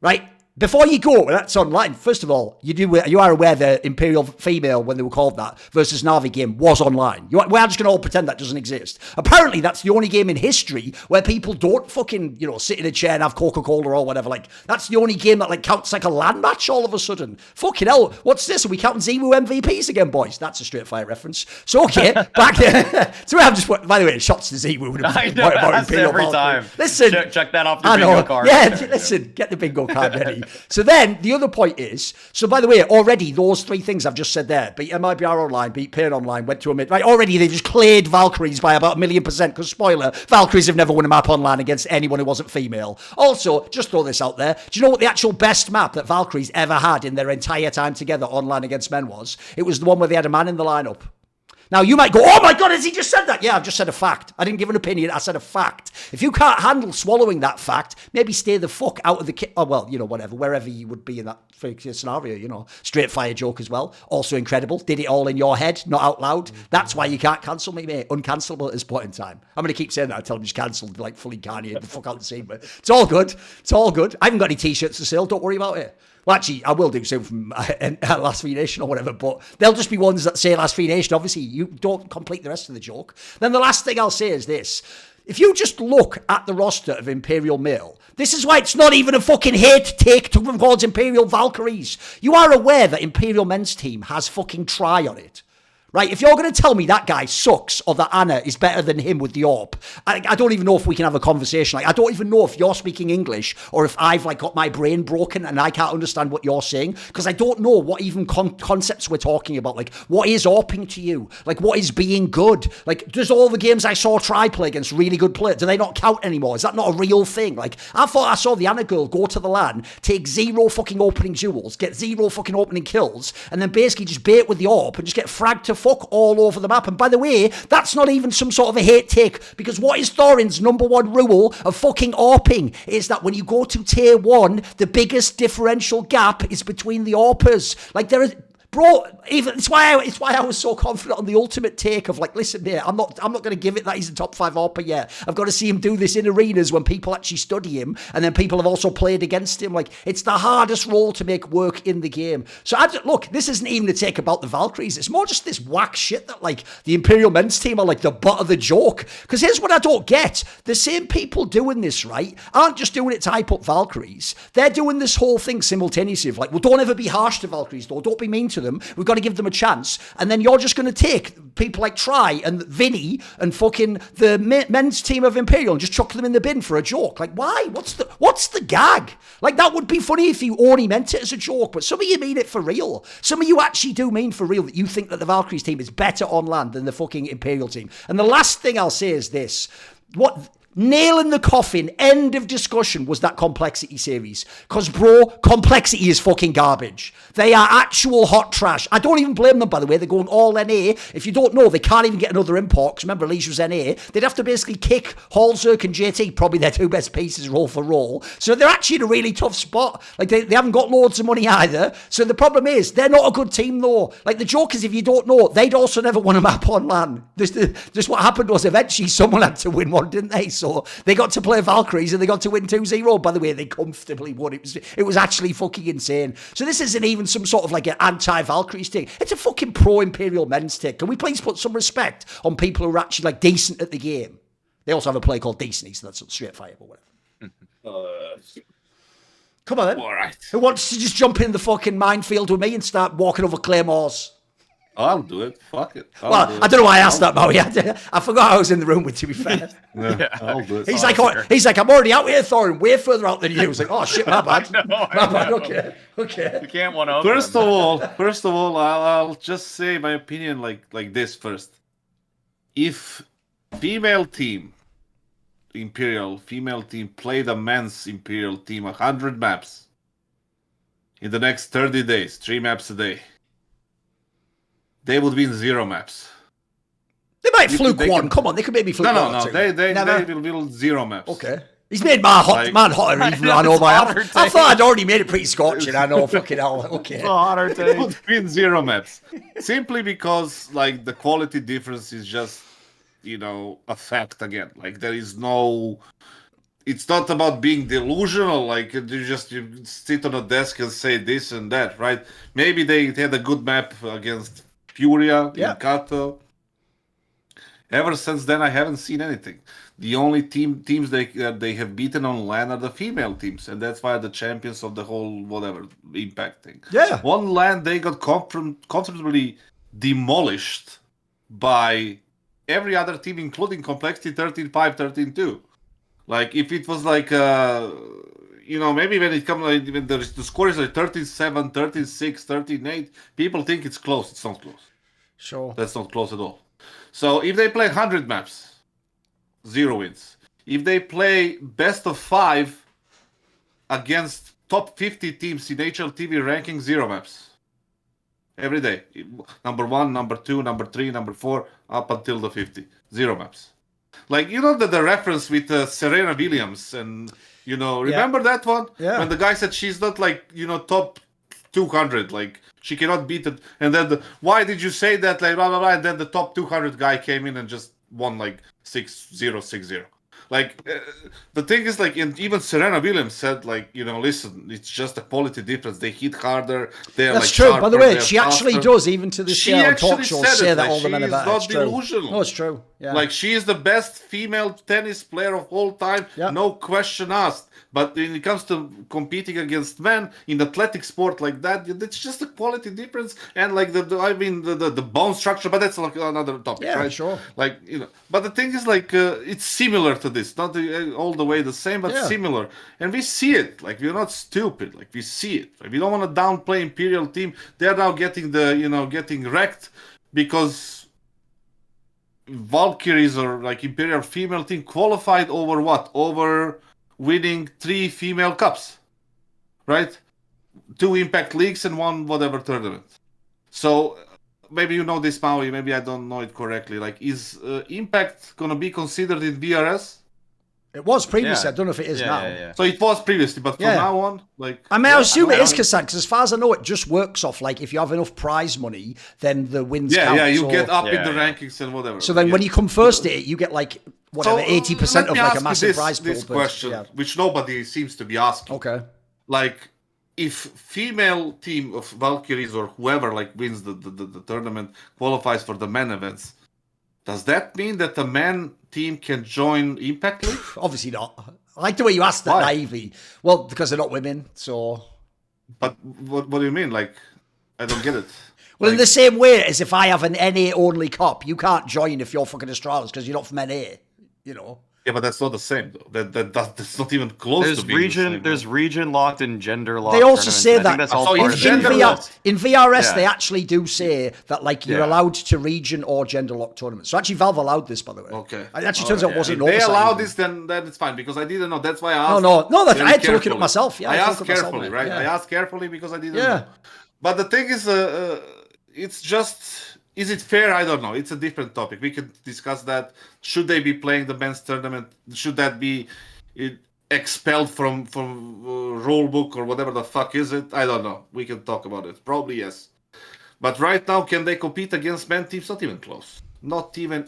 [SPEAKER 1] right? Before you go, that's online. First of all, you are aware the Imperial female, when they were called that, versus Na'Vi game was online. We're just going to all pretend that doesn't exist. Apparently, that's the only game in history where people don't fucking, sit in a chair and have Coca-Cola or whatever. Like, that's the only game that like counts like a land match all of a sudden. Fucking hell, what's this? Are we counting Zimu MVPs again, boys? That's a straight fire reference. So, okay, back there. So I'm just, by the way, shots to Zimu.
[SPEAKER 3] I know, that's every time.
[SPEAKER 1] Listen.
[SPEAKER 3] Check that off the bingo card.
[SPEAKER 1] Yeah, listen, get the bingo card ready. So then, the other point is, so by the way, already those 3 things I've just said there, beat MIBR online, beat Pain online, went to a mid, right, already they just cleared Valkyries by about 1,000,000%, because spoiler, Valkyries have never won a map online against anyone who wasn't female. Also, just throw this out there, do you know what the actual best map that Valkyries ever had in their entire time together online against men was? It was the one where they had a man in the lineup. Now, you might go, oh my God, has he just said that? Yeah, I've just said a fact. I didn't give an opinion, I said a fact. If you can't handle swallowing that fact, maybe stay the fuck out of the kit. Oh, well, whatever, wherever you would be in that scenario, straight fire joke as well. Also incredible. Did it all in your head, not out loud. That's why you can't cancel me, mate. Uncancelable at this point in time. I'm going to keep saying that until I'm just cancelled, like fully Kanye, the fuck out the scene. But it's all good. It's all good. I haven't got any t-shirts to sell. Don't worry about it. Well, actually, I will do so from Last Free Nation or whatever, but they'll just be ones that say Last Free Nation. Obviously, you don't complete the rest of the joke. Then the last thing I'll say is this. If you just look at the roster of Imperial Male, this is why it's not even a fucking hate take towards Imperial Valkyries. You are aware that Imperial Men's team has fucking Try on it. Right, if you're going to tell me that guy sucks or that Anna is better than him with the AWP, I don't even know if we can have a conversation. Like, I don't even know if you're speaking English or if I've like got my brain broken and I can't understand what you're saying, because I don't know what even concepts we're talking about. Like, what is AWPing to you? Like, what is being good? Like, does all the games I saw Try play against really good players, do they not count anymore? Is that not a real thing? Like, I thought I saw the Anna girl go to the LAN, take 0 fucking opening duels, get 0 fucking opening kills, and then basically just bait with the AWP and just get fragged to fuck all over the map. And by the way, that's not even some sort of a hate take, because what is Thorin's #1 rule of fucking AWPing is that when you go to tier 1, the biggest differential gap is between the AWPers. Like, there is... Bro, even it's why I was so confident on the ultimate take of like, listen, mate, I'm not going to give it that he's a top 5 AWPer yet. I've got to see him do this in arenas when people actually study him, and then people have also played against him. Like, it's the hardest role to make work in the game. So look, this isn't even a take about the Valkyries. It's more just this whack shit that like the Imperial men's team are like the butt of the joke. Because here's what I don't get: the same people doing this, right, aren't just doing it to hype up Valkyries. They're doing this whole thing simultaneously of like, well, don't ever be harsh to Valkyries, though. Don't be mean to them. We've got to give them a chance. And then you're just going to take people like Try and Vinny and fucking the men's team of Imperial and just chuck them in the bin for a joke. Like, why? What's the gag? Like, that would be funny if you only meant it as a joke, but some of you mean it for real. Some of you actually do mean for real that you think that the Valkyries team is better on land than the fucking Imperial team. And the last thing I'll say is this. Nail in the coffin, end of discussion, was that Complexity series. Because, bro, Complexity is fucking garbage. They are actual hot trash. I don't even blame them, by the way. They're going all NA. If you don't know, they can't even get another import. Because remember, Leisure was NA. They'd have to basically kick Halzerk and JT, probably their 2 best pieces, roll for roll. So they're actually in a really tough spot. Like, they haven't got loads of money either. So the problem is, they're not a good team, though. Like, the joke is, if you don't know, they'd also never won a map on LAN. Just what happened was, eventually, someone had to win one, didn't they? So they got to play Valkyries and they got to win 2-0. By the way, they comfortably won. It was actually fucking insane. So this isn't even some sort of like an anti-Valkyries thing. It's a fucking pro-Imperial men's take. Can we please put some respect on people who are actually like decent at the game? They also have a play called Decent, so that's straight fire or whatever. Come on then.
[SPEAKER 2] All right.
[SPEAKER 1] Who wants to just jump in the fucking minefield with me and start walking over claymores?
[SPEAKER 2] I'll do it. Fuck it.
[SPEAKER 1] I don't know why I asked that, Maui. I forgot I was in the room with, to be fair.
[SPEAKER 2] Yeah, I'll do it.
[SPEAKER 1] He's like, I'm already out here, Thorin, way further out than you. I was like, oh shit, my bad. My bad. Okay.
[SPEAKER 3] You can't one up.
[SPEAKER 2] First of all, I'll just say my opinion like this first. If female team, Imperial female team, play the men's Imperial team 100 maps in the next 30 days, 3 maps a day, they would win 0 maps.
[SPEAKER 1] They might fluke one. Come on, they could maybe fluke one.
[SPEAKER 2] No. They will win 0 maps.
[SPEAKER 1] Okay. He's made my man hotter even I know my I thought I'd already made it pretty scorching. I know, fucking hell. Okay.
[SPEAKER 2] They would win 0 maps. Simply because like the quality difference is just, a fact again. Like there is no... It's not about being delusional, like you sit on a desk and say this and that, right? Maybe they had a good map against Furia in Kato. Ever since then, I haven't seen anything. The only teams they have beaten on LAN are the female teams, and that's why the champions of the whole whatever impact thing.
[SPEAKER 1] Yeah.
[SPEAKER 2] On LAN, they got comfortably demolished by every other team, including Complexity 13-5, 13-2. Like if it was like maybe when it comes like when the score is like 13-7, 13-6, 13-8, people think it's close. It's not close.
[SPEAKER 1] Sure.
[SPEAKER 2] That's not close at all. So if they play 100 maps, 0 wins. If they play best of 5 against top 50 teams in HLTV ranking, 0 maps. Every day. Number 1, number 2, number 3, number 4, up until the 50. 0 maps. Like, the reference with Serena Williams and, remember that one?
[SPEAKER 1] Yeah.
[SPEAKER 2] When the guy said she's not like, top 200, like she cannot beat it. And then why did you say that? Like, blah, blah, blah. And then the top 200 guy came in and just won like 6-0, 6-0. The thing is, like, and even Serena Williams said, like, listen, it's just a quality difference. They hit harder. They're
[SPEAKER 1] That's
[SPEAKER 2] like
[SPEAKER 1] true.
[SPEAKER 2] sharper,
[SPEAKER 1] By the way,
[SPEAKER 2] they're
[SPEAKER 1] she actually
[SPEAKER 2] faster.
[SPEAKER 1] does, even to this
[SPEAKER 2] She
[SPEAKER 1] day on talk
[SPEAKER 2] actually
[SPEAKER 1] shows,
[SPEAKER 2] said
[SPEAKER 1] say
[SPEAKER 2] it,
[SPEAKER 1] that
[SPEAKER 2] like,
[SPEAKER 1] all the men
[SPEAKER 2] she
[SPEAKER 1] are
[SPEAKER 2] is
[SPEAKER 1] better.
[SPEAKER 2] not
[SPEAKER 1] It's true.
[SPEAKER 2] delusional.
[SPEAKER 1] No, it's true. Yeah.
[SPEAKER 2] Like, she is the best female tennis player of all time,
[SPEAKER 1] Yeah.
[SPEAKER 2] no question asked. But when it comes to competing against men in athletic sport like that, it's just a quality difference. And like the bone structure, but that's like another topic,
[SPEAKER 1] Yeah,
[SPEAKER 2] right?
[SPEAKER 1] sure.
[SPEAKER 2] Like, but the thing is, like, it's similar to this, not all the way the same, but
[SPEAKER 1] Yeah.
[SPEAKER 2] similar. And we see it. Like, we're not stupid. Like, we see it. Like, we don't want to downplay Imperial team. They're now getting getting wrecked because Valkyries or like Imperial female team qualified over what? Over winning 3 female cups, right? 2 Impact Leagues and 1 whatever tournament. So maybe you know this, Maui. Maybe I don't know it correctly. Like, is Impact gonna be considered in VRS?
[SPEAKER 1] It was previously.
[SPEAKER 3] Yeah.
[SPEAKER 1] I don't know if it is now.
[SPEAKER 3] Yeah.
[SPEAKER 2] So it was previously, but from
[SPEAKER 1] Yeah.
[SPEAKER 2] now on, like,
[SPEAKER 1] I mean, I assume it
[SPEAKER 3] I
[SPEAKER 1] is
[SPEAKER 3] don't-
[SPEAKER 1] Kassad, because as far as I know, it just works off, like, if you have enough prize money, then the wins count.
[SPEAKER 2] you
[SPEAKER 1] So-
[SPEAKER 2] get up in
[SPEAKER 3] Yeah,
[SPEAKER 2] the
[SPEAKER 3] yeah.
[SPEAKER 2] rankings and whatever.
[SPEAKER 1] So then when you come first at it, you get, like, whatever, 80%
[SPEAKER 2] let
[SPEAKER 1] of,
[SPEAKER 2] me
[SPEAKER 1] like,
[SPEAKER 2] ask
[SPEAKER 1] a
[SPEAKER 2] you
[SPEAKER 1] massive prize pool.
[SPEAKER 2] this
[SPEAKER 1] but-
[SPEAKER 2] question,
[SPEAKER 1] yeah.
[SPEAKER 2] which nobody seems to be asking.
[SPEAKER 1] Okay.
[SPEAKER 2] Like, if female team of Valkyries or whoever like wins the tournament qualifies for the men events, does that mean that the men team can join Impact League?
[SPEAKER 1] Obviously not. I like the way you asked that
[SPEAKER 2] Why?
[SPEAKER 1] naively. Well, because they're not women, so...
[SPEAKER 2] But what do you mean? Like, I don't get it.
[SPEAKER 1] Well, in
[SPEAKER 2] Like,
[SPEAKER 1] the same way as if I have an NA-only cop, you can't join if you're fucking Astralis because you're not from NA, you know?
[SPEAKER 2] yeah, but that's not the same though. That's not even close
[SPEAKER 3] There's
[SPEAKER 2] to being the same.
[SPEAKER 3] there's region locked and gender locked.
[SPEAKER 1] They also
[SPEAKER 3] tournaments,
[SPEAKER 1] say
[SPEAKER 3] and I think
[SPEAKER 1] that
[SPEAKER 3] that's all
[SPEAKER 2] So
[SPEAKER 3] part
[SPEAKER 2] it's
[SPEAKER 3] of
[SPEAKER 1] in,
[SPEAKER 3] it.
[SPEAKER 2] gender
[SPEAKER 1] VR,
[SPEAKER 2] locked.
[SPEAKER 1] in VRS,
[SPEAKER 3] Yeah.
[SPEAKER 1] they actually do say that, like, you're
[SPEAKER 3] Yeah.
[SPEAKER 1] allowed to region or gender lock tournaments. So actually, Valve allowed this, by the way.
[SPEAKER 2] Okay.
[SPEAKER 1] It actually turns out it wasn't
[SPEAKER 2] If they
[SPEAKER 1] oversight
[SPEAKER 2] allow
[SPEAKER 1] even.
[SPEAKER 2] this, then it's fine because I didn't know. That's why I
[SPEAKER 1] No,
[SPEAKER 2] asked.
[SPEAKER 1] no, I
[SPEAKER 2] very
[SPEAKER 1] had to look it up
[SPEAKER 2] carefully.
[SPEAKER 1] myself. Yeah,
[SPEAKER 2] I
[SPEAKER 1] had to
[SPEAKER 2] asked
[SPEAKER 1] look it up myself,
[SPEAKER 2] carefully,
[SPEAKER 1] mate.
[SPEAKER 2] right?
[SPEAKER 1] Yeah.
[SPEAKER 2] I asked carefully because I didn't
[SPEAKER 1] Yeah.
[SPEAKER 2] know. But the thing is, it's just, is it fair? I don't know. It's a different topic. We can discuss that. Should they be playing the men's tournament? Should that be expelled from rule book or whatever the fuck is it? I don't know. We can talk about it. Probably yes. But right now, can they compete against men teams? Not even close. Not even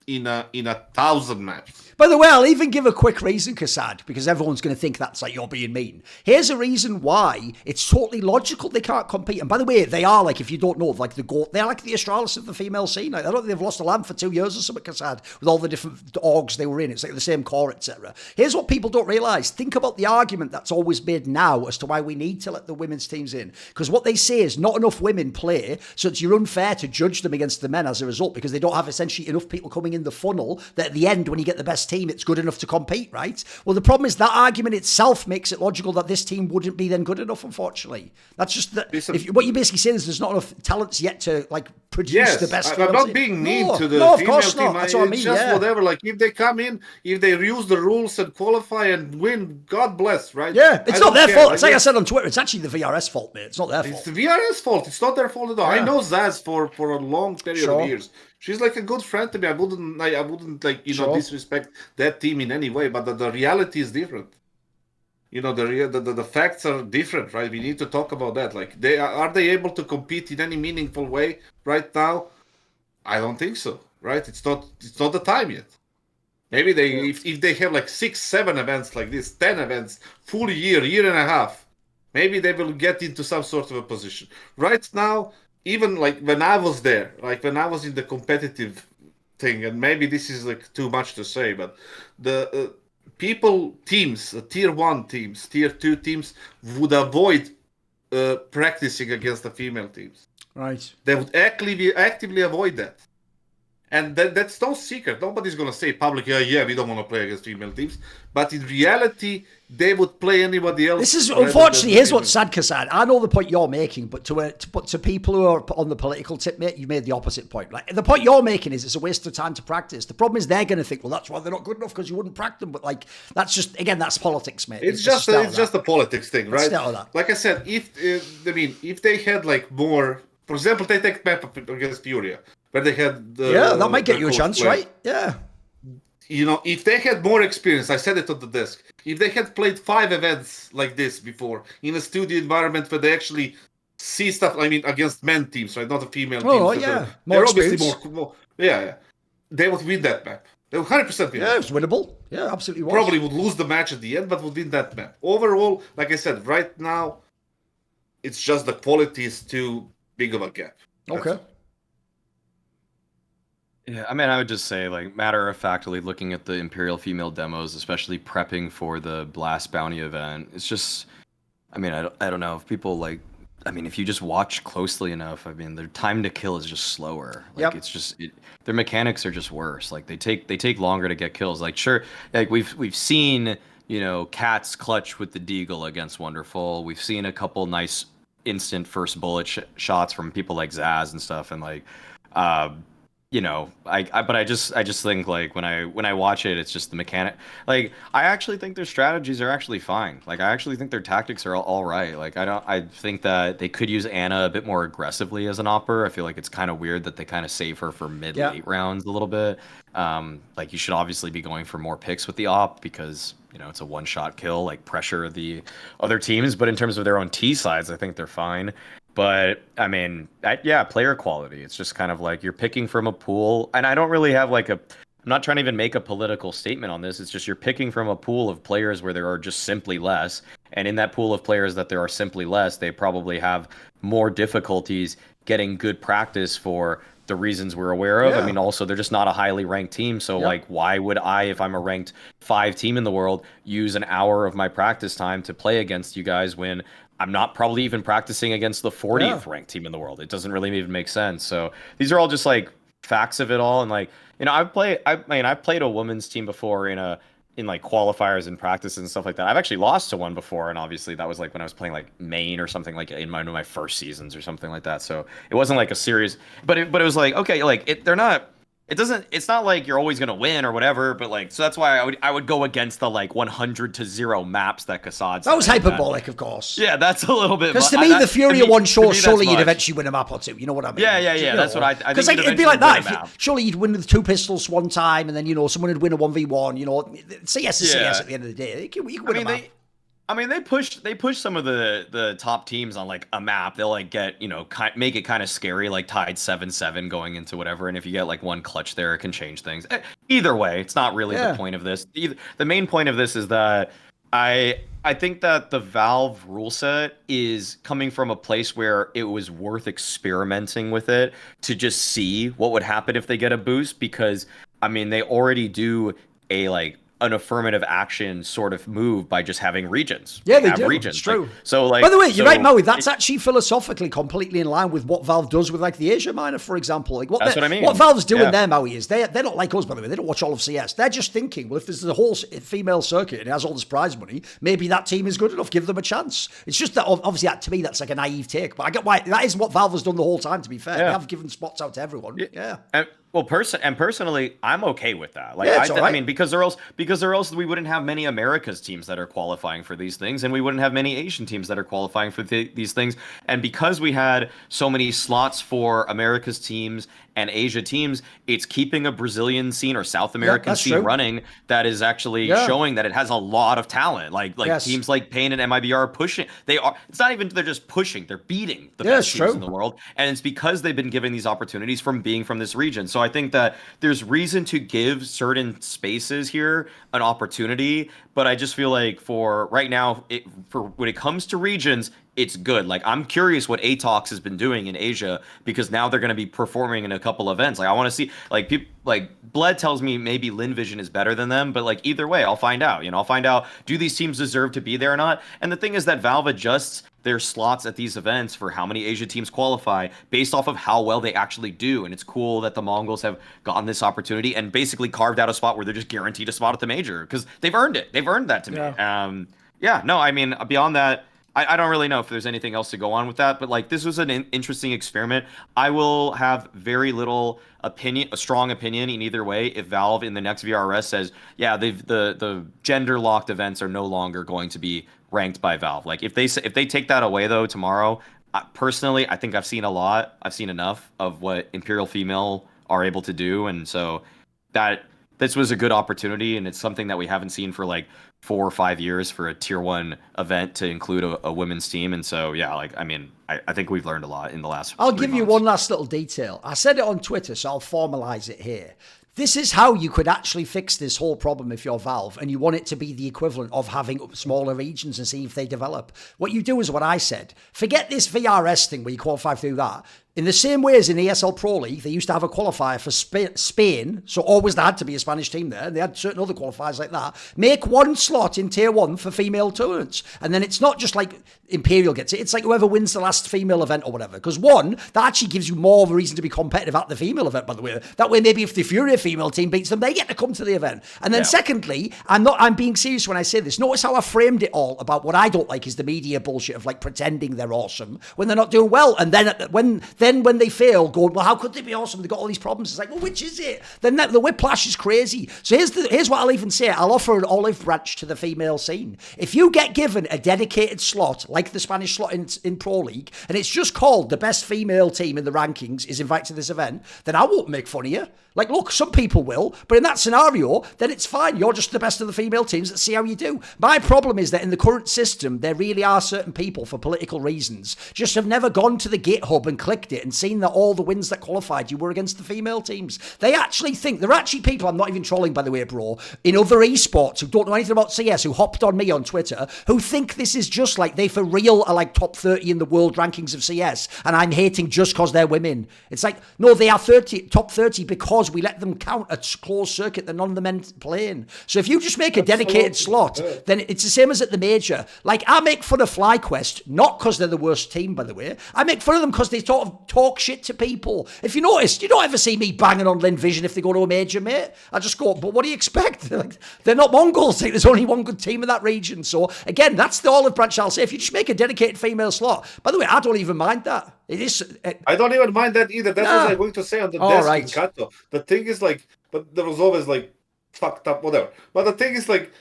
[SPEAKER 2] in a 1,000 maps.
[SPEAKER 1] By the way, I'll even give a quick reason, Kassad, because everyone's going to think that's like you're being mean. Here's a reason why it's totally logical they can't compete. And by the way, they are, like, if you don't know, like the GOAT, they're like the Astralis of the female scene. Like, I don't think they've lost a lamb for 2 years or something, Kassad, with all the different orgs they were in. It's like the same core, etc. Here's what people don't realise. Think about the argument that's always made now as to why we need to let the women's teams in. Because what they say is not enough women play, so it's you're unfair to judge them against the men as a result, because they don't have essentially enough people coming in the funnel that at the end, when you get the best team, it's good enough to compete, right? Well, the problem is that argument itself makes it logical that this team wouldn't be then good enough, unfortunately. That's just that. What you're basically saying is there's not enough talents yet to, like, produce the best.
[SPEAKER 2] I'm not being mean to the
[SPEAKER 1] no, of
[SPEAKER 2] female
[SPEAKER 1] course
[SPEAKER 2] team.
[SPEAKER 1] not. That's what I mean,
[SPEAKER 2] It's just
[SPEAKER 1] yeah.
[SPEAKER 2] whatever. Like, if they come in, if they use the rules and qualify and win, God bless, right?
[SPEAKER 1] Yeah, it's
[SPEAKER 2] I
[SPEAKER 1] not
[SPEAKER 2] don't
[SPEAKER 1] their
[SPEAKER 2] care.
[SPEAKER 1] fault. It's like I said on Twitter, it's actually the VRS fault, mate. It's not their
[SPEAKER 2] It's
[SPEAKER 1] fault.
[SPEAKER 2] the VRS fault. It's not their fault at all.
[SPEAKER 1] Yeah.
[SPEAKER 2] I know Zaz for a long period
[SPEAKER 1] Sure.
[SPEAKER 2] of years. She's like a good friend to me. I wouldn't like
[SPEAKER 1] Sure.
[SPEAKER 2] disrespect that team in any way. But the reality is different. The facts are different, right? We need to talk about that. Like, are they able to compete in any meaningful way right now? I don't think so. Right? It's not the time yet. Maybe if they have like 6-7 events like this, 10 events, full year and a half, maybe they will get into some sort of a position. Right now, even like when I was there, like when I was in the competitive thing, and maybe this is like too much to say, but the teams, tier 1 teams, tier 2 teams would avoid practicing against the female teams.
[SPEAKER 1] Right.
[SPEAKER 2] They would actively avoid that. And that's no secret. Nobody's going to say publicly, yeah, we don't want to play against female teams. But in reality, they would play anybody else.
[SPEAKER 1] This is, unfortunately, here's what's sad, Kassad. I know the point you're making, but to people who are on the political tip, mate, you made the opposite point. Like, the point you're making is it's a waste of time to practice. The problem is they're going to think, well, that's why they're not good enough, because you wouldn't practice them. But, like, that's just, again, that's politics, mate.
[SPEAKER 2] It's just a politics thing, right?
[SPEAKER 1] That.
[SPEAKER 2] Like I said, if they had like more, for example, they take map against Furia, where they had
[SPEAKER 1] that might get you a chance, right? Yeah.
[SPEAKER 2] If they had more experience, I said it on the desk. If they had played 5 events like this before in a studio environment where they actually see stuff, I mean, against men teams, right? Not the female teams.
[SPEAKER 1] Oh, yeah.
[SPEAKER 2] They're obviously
[SPEAKER 1] experience.
[SPEAKER 2] more. Yeah. they would win that map. They would 100% win.
[SPEAKER 1] Yeah, it was winnable. Yeah, absolutely was.
[SPEAKER 2] Probably would lose the match at the end, but would win that map. Overall, like I said, right now, it's just the quality is too big of a gap.
[SPEAKER 1] Okay.
[SPEAKER 3] Yeah, I mean, I would just say, like, matter of factly, looking at the Imperial female demos, especially prepping for the Blast Bounty event, it's just, I mean, I don't know if people like, I mean, if you just watch closely enough, I mean, their time to kill is just slower. Like, it's just, their mechanics are just worse. Like, they take longer to get kills. Like, sure, like we've seen, you know, Cats clutch with the Deagle against Wonderful. We've seen a couple nice instant first bullet shots from people like Zaz and stuff, and like, you know, but I just think like when I watch it, it's just the mechanic. Like, I actually think their strategies are actually fine. Like, I actually think their tactics are all right. Like, I think that they could use Anna a bit more aggressively as an opper. I feel like it's kind of weird that they kind of save her for late rounds a little bit. Like, you should obviously be going for more picks with the op because, you know, it's a one-shot kill, like pressure the other teams. But in terms of their own T sides, I think they're fine. But I mean, yeah, player quality. It's just kind of like you're picking from a pool, and I don't really have like I'm not trying to even make a political statement on this. It's just you're picking from a pool of players where there are just simply less, and in that pool of players that there are simply less, they probably have more difficulties getting good practice for the reasons we're aware of. I mean, also they're just not a highly ranked team, so like, why would I, if I'm a ranked 5 team in the world, use an hour of my practice time to play against you guys when I'm not probably even practicing against the 40th ranked team in the world? It doesn't really even make sense. So these are all just like facts of it all. And like, you know, I've played a women's team before in like qualifiers and practices and stuff like that. I've actually lost to one before, and obviously that was like when I was playing like main or something, like in one of my first seasons or something like that. So it wasn't like a serious, but it was like, okay, like it's not like you're always gonna win or whatever, but like, so that's why I would go against the like 100-0 maps that kassad.
[SPEAKER 1] That was hyperbolic, of course.
[SPEAKER 3] Yeah, that's a little bit.
[SPEAKER 1] Because to me, the Furia one shows surely you'd eventually win a map or two. You know what I mean?
[SPEAKER 3] Yeah. That's what I think.
[SPEAKER 1] Because like, it'd be like that. Surely you'd win with 2 pistols one time, and then, you know, someone would win a 1v1. You know, CS is CS at the end of the day. You can win a map.
[SPEAKER 3] I mean, they push some of the top teams on like a map. They'll like get, you know, make it kind of scary, like tied 7-7 going into whatever. And if you get like one clutch there, it can change things. Either way, it's not really the point of this. The main point of this is that I think that the Valve rule set is coming from a place where it was worth experimenting with it to just see what would happen if they get a boost, because I mean, they already do an affirmative action sort of move by just having regions.
[SPEAKER 1] Yeah, they do.
[SPEAKER 3] Regions.
[SPEAKER 1] It's true.
[SPEAKER 3] Like, so like,
[SPEAKER 1] by the way, you're right, Maui. That's actually philosophically completely in line with what Valve does with like the Asia Minor, for example. Like
[SPEAKER 3] that's what I mean.
[SPEAKER 1] What Valve's doing there, Maui, is they're not like us, by the way. They don't watch all of CS. They're just thinking, well, if there's a whole female circuit and it has all this prize money, maybe that team is good enough. Give them a chance. It's just that obviously that, to me, that's like a naive take, but I get why that is what Valve has done the whole time. To be fair, they have given spots out to everyone. Yeah.
[SPEAKER 3] Well, personally, I'm okay with that. Like,
[SPEAKER 1] I
[SPEAKER 3] mean, because or else we wouldn't have many America's teams that are qualifying for these things, and we wouldn't have many Asian teams that are qualifying for these things. And because we had so many slots for America's teams and Asia teams, it's keeping a Brazilian scene or South American scene running that is actually showing that it has a lot of talent. Like teams like Pain and MIBR are pushing. It's not even they're just pushing. They're beating the best teams in the world, and it's because they've been given these opportunities from being from this region. So I think that there's reason to give certain spaces here an opportunity, but I just feel like for right now, for when it comes to regions, it's good. Like, I'm curious what ATOX has been doing in Asia, because now they're going to be performing in a couple events. Like, I want to see, like, people like Bled tells me maybe LinVision is better than them, but like either way, I'll find out. You know, I'll find out, do these teams deserve to be there or not? And the thing is that Valve adjusts their slots at these events for how many Asia teams qualify based off of how well they actually do. And it's cool that the Mongols have gotten this opportunity and basically carved out a spot where they're just guaranteed a spot at the major, because they've earned it. They've earned that to me. No, I mean, beyond that, I don't really know if there's anything else to go on with that, but like, this was an interesting experiment. I will have very little a strong opinion in either way if Valve in the next VRS says, yeah, the gender locked events are no longer going to be ranked by Valve. Like, if they take that away though tomorrow, personally, I think I've seen enough of what Imperial Female are able to do, and so that this was a good opportunity, and it's something that we haven't seen for like 4 or 5 years for a tier 1 event to include a women's team. And so, yeah, like, I mean, I think we've learned a lot in the last
[SPEAKER 1] I'll give you one last little detail. I said it on Twitter, so I'll formalize it here. This is how you could actually fix this whole problem if you're Valve and you want it to be the equivalent of having smaller regions and see if they develop. What you do is what I said. Forget this VRS thing where you qualify through that. In the same way as in ESL Pro League, they used to have a qualifier for Spain, so always there had to be a Spanish team there, and they had certain other qualifiers like that. Make one slot in Tier 1 for female tournaments, and then it's not just like Imperial gets it, it's like whoever wins the last female event or whatever, because one, that actually gives you more of a reason to be competitive at the female event, by the way. That way, maybe if the Fury female team beats them, they get to come to the event. And then secondly, I'm being serious when I say this, notice how I framed it all about what I don't like is the media bullshit of like pretending they're awesome when they're not doing well, and then when they fail, going, well, how could they be awesome? They've got all these problems. It's like, well, which is it? Then the whiplash is crazy. So here's what I'll even say. I'll offer an olive branch to the female scene. If you get given a dedicated slot, like the Spanish slot in Pro League, and it's just called the best female team in the rankings is invited to this event, then I won't make fun of you. Like, look, some people will, but in that scenario, then it's fine. You're just the best of the female teams. Let's see how you do. My problem is that in the current system, there really are certain people, for political reasons, just have never gone to the GitHub and clicked it and seen that all the wins that qualified you were against the female teams. They actually think, there are actually people, I'm not even trolling by the way, bro, in other esports who don't know anything about CS, who hopped on me on Twitter, who think this is just like they for real are like top 30 in the world rankings of CS, and I'm hating just because they're women. It's like, no, they are top 30 because we let them count a closed circuit that none of the men playing. So if you just make a dedicated slot, then it's the same as at the major. Like, I make fun of FlyQuest, not because they're the worst team, by the way. I make fun of them because they sort of talk shit to people. If you notice, you don't ever see me banging on Lin Vision if they go to a major, mate. I just go, but what do you expect? They're not Mongols. There's only one good team in that region. So again, that's the olive branch I'll say. If you just make a dedicated female slot, by the way, I don't even mind that. It is.
[SPEAKER 4] I don't even mind that either. That's what I'm going to say on the desk
[SPEAKER 1] right.
[SPEAKER 4] in Kato. The thing is like, but there was always like fucked up, whatever. But the thing is like,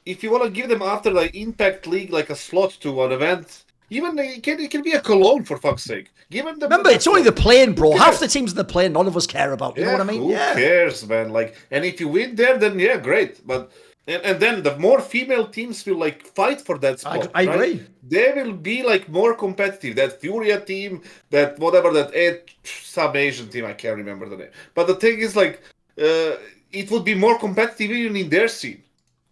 [SPEAKER 4] if you want to give them after like Impact League like a slot to an event, even it can be a Cologne for fuck's sake. Give them
[SPEAKER 1] Remember, it's only the plane, bro. Half the teams in the plane, none of us care about. You know what I mean?
[SPEAKER 4] Who cares, man? Like, and if you win there, then yeah, great. But and then the more female teams will like fight for that spot.
[SPEAKER 1] I agree.
[SPEAKER 4] They will be like more competitive. That Furia team, that whatever, that some Asian team, I can't remember the name. But the thing is like, it would be more competitive even in their scene.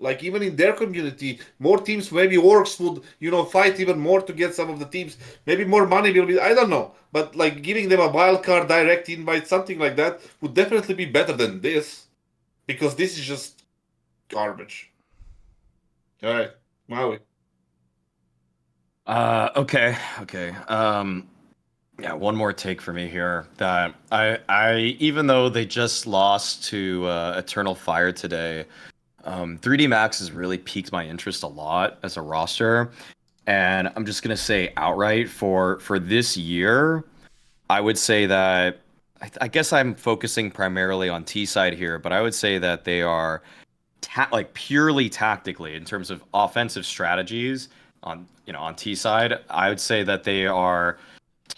[SPEAKER 4] Like even in their community, more teams, maybe orgs would, fight even more to get some of the teams. Maybe more money will be, I don't know. But like giving them a wild card, direct invite, something like that would definitely be better than this. Because this is just garbage. All right, Maui.
[SPEAKER 3] Okay. Yeah, one more take for me here. That I even though they just lost to Eternal Fire today, 3D Max has really piqued my interest a lot as a roster, and I'm just gonna say outright for this year, I would say that I guess I'm focusing primarily on T side here, but I would say that they are like purely tactically in terms of offensive strategies on T side. I would say that they are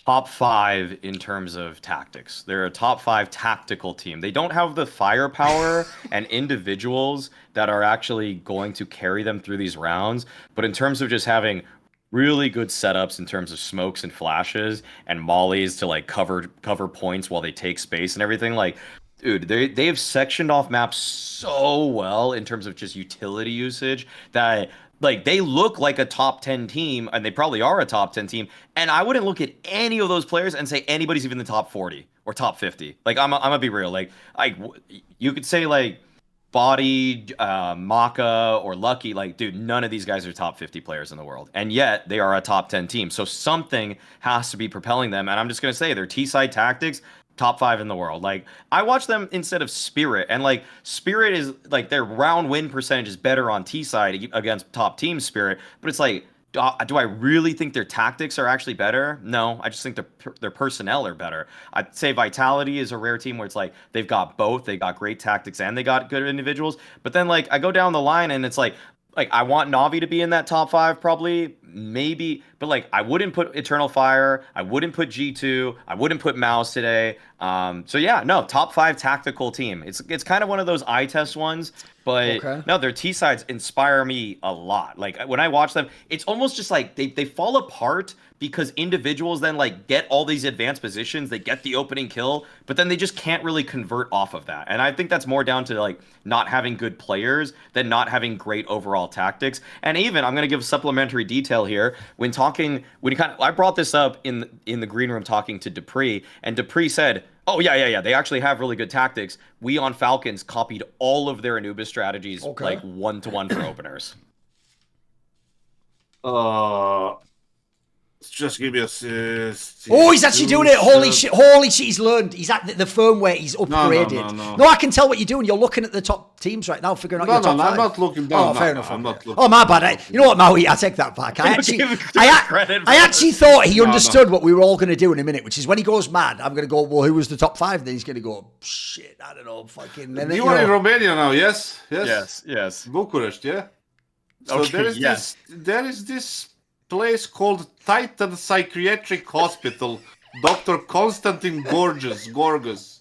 [SPEAKER 3] top 5 in terms of tactics. They're a top 5 tactical team. They don't have the firepower and individuals that are actually going to carry them through these rounds, but in terms of just having really good setups in terms of smokes and flashes and mollies to like cover points while they take space and everything, like, dude, they have sectioned off maps so well in terms of just utility usage that like they look like a top 10 team, and they probably are a top 10 team, and I wouldn't look at any of those players and say anybody's even the top 40 or top 50. Like I'm gonna be real, like you could say like Body, Maka, or Lucky, like, dude, none of these guys are top 50 players in the world, and yet they are a top 10 team. So something has to be propelling them, and I'm just gonna say their T-side tactics, top 5 in the world. Like, I watch them instead of Spirit, and like Spirit is like their round win percentage is better on T side against top team Spirit, but it's like, do I really think their tactics are actually better? No, I just think their personnel are better. I'd say Vitality is a rare team where it's like they've got both. They got great tactics and they got good individuals. But then like I go down the line and it's like I want Navi to be in that top 5 probably, maybe, but but like I wouldn't put Eternal Fire, I wouldn't put G2, I wouldn't put MOUZ today. So yeah, no, top 5 tactical team. It's kind of one of those eye test ones, but no, their T sides inspire me a lot. Like when I watch them, it's almost just like they fall apart because individuals then like get all these advanced positions, they get the opening kill, but then they just can't really convert off of that. And I think that's more down to like not having good players than not having great overall tactics. And even I'm going to give supplementary detail here when I brought this up in the green room talking to Dupree, and Dupree said, "Oh yeah, they actually have really good tactics. We on Falcons copied all of their Anubis strategies like 1-to-1 for openers."
[SPEAKER 2] Just give me a assist.
[SPEAKER 1] Oh, he's actually doing it. Holy shit, he's learned. He's at the firmware, he's upgraded. No, I can tell what you're doing. You're looking at the top teams right now, figuring out your top 5.
[SPEAKER 2] I'm not looking down.
[SPEAKER 1] Oh, fair enough.
[SPEAKER 2] I'm not looking.
[SPEAKER 1] Oh, my bad. You know what, Maui? I take that back. I actually thought he understood what we were all going to do in a minute, which is when he goes mad, I'm going to go, well, who was the top 5? And then he's going to go, shit, I don't know, fucking. And then,
[SPEAKER 2] you are in Romania now, yes?
[SPEAKER 3] Yes.
[SPEAKER 2] Bucharest, yeah? So
[SPEAKER 3] okay,
[SPEAKER 2] there is this place called Titan Psychiatric Hospital, Dr. Konstantin Gorgas.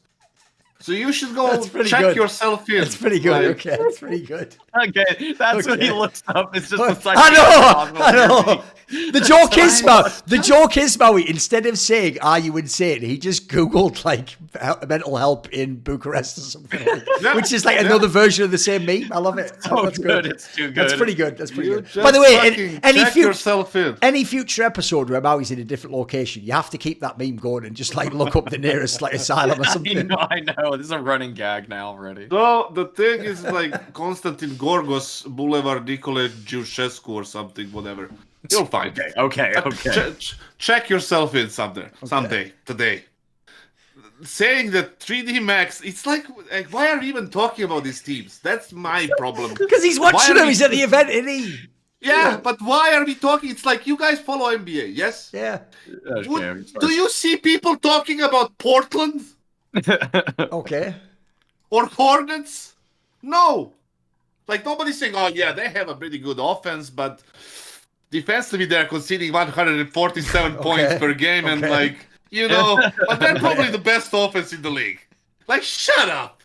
[SPEAKER 2] So you should go check yourself in.
[SPEAKER 1] That's pretty good. Okay, that's pretty good.
[SPEAKER 3] Okay, that's what he looks up. It's just the
[SPEAKER 1] I know. The joke is, Maui, instead of saying, "Are you insane?" he just Googled like mental help in Bucharest or something, which is like another version of the same meme. I love it.
[SPEAKER 3] That's good. It's too good.
[SPEAKER 1] That's pretty good. That's pretty good.
[SPEAKER 2] By
[SPEAKER 1] the way,
[SPEAKER 2] any
[SPEAKER 1] future episode where Maui's in a different location, you have to keep that meme going and just like look up the nearest like asylum or something.
[SPEAKER 3] I know. This is a running gag now already.
[SPEAKER 2] So the thing is like Konstantin Gorgos Boulevard Nicolae Ceausescu or something, whatever. You'll find it.
[SPEAKER 3] Okay.
[SPEAKER 2] Check yourself in someday, today. Saying that 3D Max, it's like why are we even talking about these teams? That's my problem.
[SPEAKER 1] Because he's watching them. He's at the event, isn't he?
[SPEAKER 2] Yeah, but why are we talking? It's like you guys follow NBA, yes?
[SPEAKER 1] Yeah.
[SPEAKER 2] Do you see people talking about Portland?
[SPEAKER 1] Okay.
[SPEAKER 2] Or Hornets? No. Like nobody's saying, oh yeah, they have a pretty good offense, but defensively they're conceding 147 points per game, and like, you know, but they're probably the best offense in the league. Like, shut up.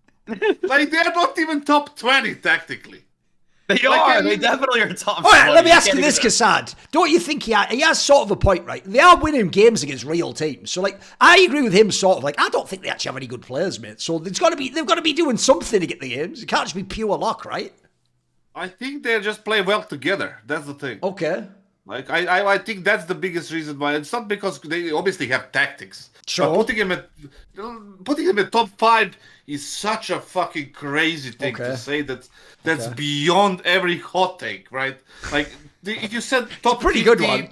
[SPEAKER 2] Like, they're not even top 20 tactically.
[SPEAKER 3] They are. They definitely are top 20.
[SPEAKER 1] All right, let me ask you this, kassad. Don't you think he has sort of a point, right? They are winning games against real teams. So, like, I agree with him sort of. Like, I don't think they actually have any good players, mate. So they've got to be doing something to get the games. It can't just be pure luck, right?
[SPEAKER 2] I think they just play well together. That's the thing.
[SPEAKER 1] Okay.
[SPEAKER 2] Like, I think that's the biggest reason why. It's not because they obviously have tactics.
[SPEAKER 1] Sure.
[SPEAKER 2] But putting him at top 5 is such a fucking crazy thing to say that's beyond every hot take, right? Like, if you said top 15,
[SPEAKER 1] good one.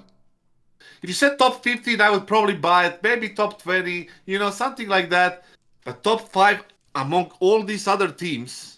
[SPEAKER 2] If you said top 15, I would probably buy it. Maybe top 20, you know, something like that. But top 5 among all these other teams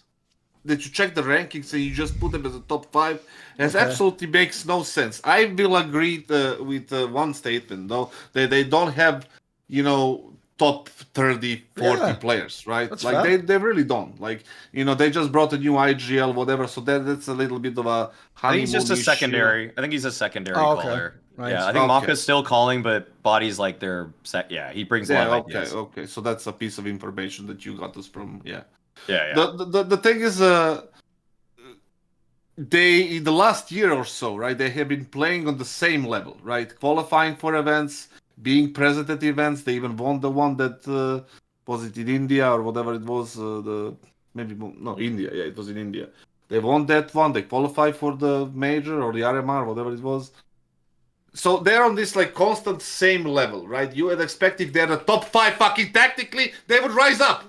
[SPEAKER 2] that you check the rankings and you just put them as a top 5, it absolutely makes no sense. I will agree with one statement, though. They don't have, you know, top 30, 40 players, right?
[SPEAKER 1] That's
[SPEAKER 2] like
[SPEAKER 1] fair.
[SPEAKER 2] they really don't. Like, you know, they just brought a new IGL, whatever. So that's a little bit of a
[SPEAKER 3] I think he's just a secondary. I think he's a secondary caller.
[SPEAKER 1] Right.
[SPEAKER 3] Yeah, I think Maka's still calling, but Body's like their set. Yeah, he brings a lot of ideas.
[SPEAKER 2] Okay. So that's a piece of information that you got us from. Yeah.
[SPEAKER 3] The
[SPEAKER 2] thing is, they in the last year or so, right? They have been playing on the same level, right? Qualifying for events, being present at events. They even won the one that was it in India or whatever it was. India. Yeah, it was in India. They won that one. They qualified for the major or the RMR, whatever it was. So they're on this like constant same level, right? You would expect if they're the top 5 fucking tactically, they would rise up.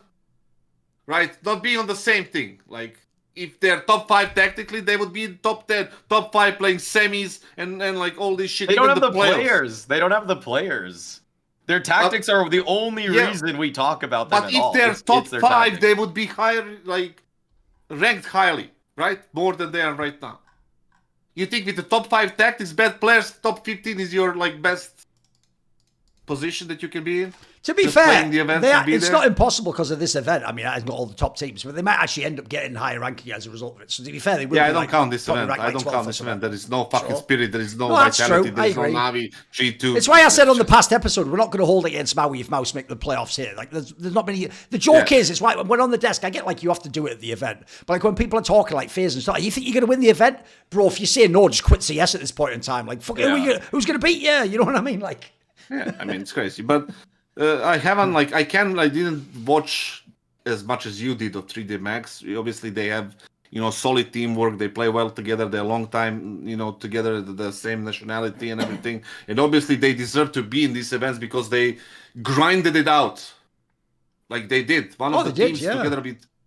[SPEAKER 2] Right? Not be on the same thing. Like, if they're top 5 tactically, they would be top 10, top 5 playing semis and like all this shit.
[SPEAKER 3] They don't have the players. They don't have the players. Their tactics are the only reason we talk about them
[SPEAKER 2] but
[SPEAKER 3] at all.
[SPEAKER 2] But if they're top 5,
[SPEAKER 3] tactics.
[SPEAKER 2] they would be higher, like, ranked highly, right? More than they are right now. You think with the top 5 tactics, bad players, top 15 is your, like, best position that you can be in.
[SPEAKER 1] To be
[SPEAKER 2] Just
[SPEAKER 1] fair,
[SPEAKER 2] playing the events and be
[SPEAKER 1] it's
[SPEAKER 2] there?
[SPEAKER 1] not impossible because of this event. I mean, it hasn't got all the top teams, but they might actually end up getting higher ranking as a result of it. So to be fair, they will
[SPEAKER 2] Yeah,
[SPEAKER 1] be
[SPEAKER 2] I don't
[SPEAKER 1] like,
[SPEAKER 2] count this
[SPEAKER 1] probably
[SPEAKER 2] event.
[SPEAKER 1] ranked
[SPEAKER 2] I
[SPEAKER 1] like
[SPEAKER 2] don't
[SPEAKER 1] 12th
[SPEAKER 2] count
[SPEAKER 1] or
[SPEAKER 2] this
[SPEAKER 1] something.
[SPEAKER 2] event. There is no fucking
[SPEAKER 1] Sure.
[SPEAKER 2] spirit. There is no
[SPEAKER 1] No, that's
[SPEAKER 2] vitality.
[SPEAKER 1] true.
[SPEAKER 2] There
[SPEAKER 1] I
[SPEAKER 2] is no
[SPEAKER 1] agree.
[SPEAKER 2] Navi, G2.
[SPEAKER 1] It's why I said on the past episode, we're not going to hold it against Maui if Mouse make the playoffs here. Like, there's not many. The joke is, it's why when on the desk, I get like you have to do it at the event. But like when people are talking like FaZe and stuff, you think you're going to win the event, bro? If you say no, just quit CS at this point in time. Like, fuck it, who's going to beat you? You know what I mean? Like,
[SPEAKER 2] Yeah, I mean it's crazy, but I didn't watch as much as you did of 3D Max. Obviously, they have solid teamwork. They play well together. They're a long time together, the same nationality and everything. And obviously, they deserve to be in these events because they grinded it out, like they did. One of the teams together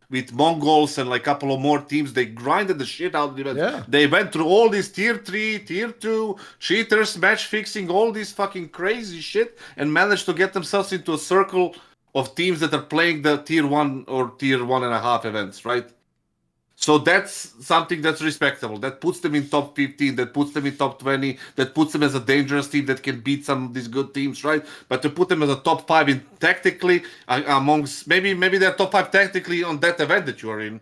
[SPEAKER 2] with Mongols and like a couple of more teams, they grinded the shit out of the event.
[SPEAKER 1] Yeah.
[SPEAKER 2] They went through all these tier 3, tier 2, cheaters, match fixing, all this fucking crazy shit, and managed to get themselves into a circle of teams that are playing the tier 1 or tier 1.5 events, right? So that's something that's respectable. That puts them in top 15, that puts them in top 20, that puts them as a dangerous team that can beat some of these good teams, right? But to put them as a top 5 in tactically, amongst maybe they're top 5 tactically on that event that you are in.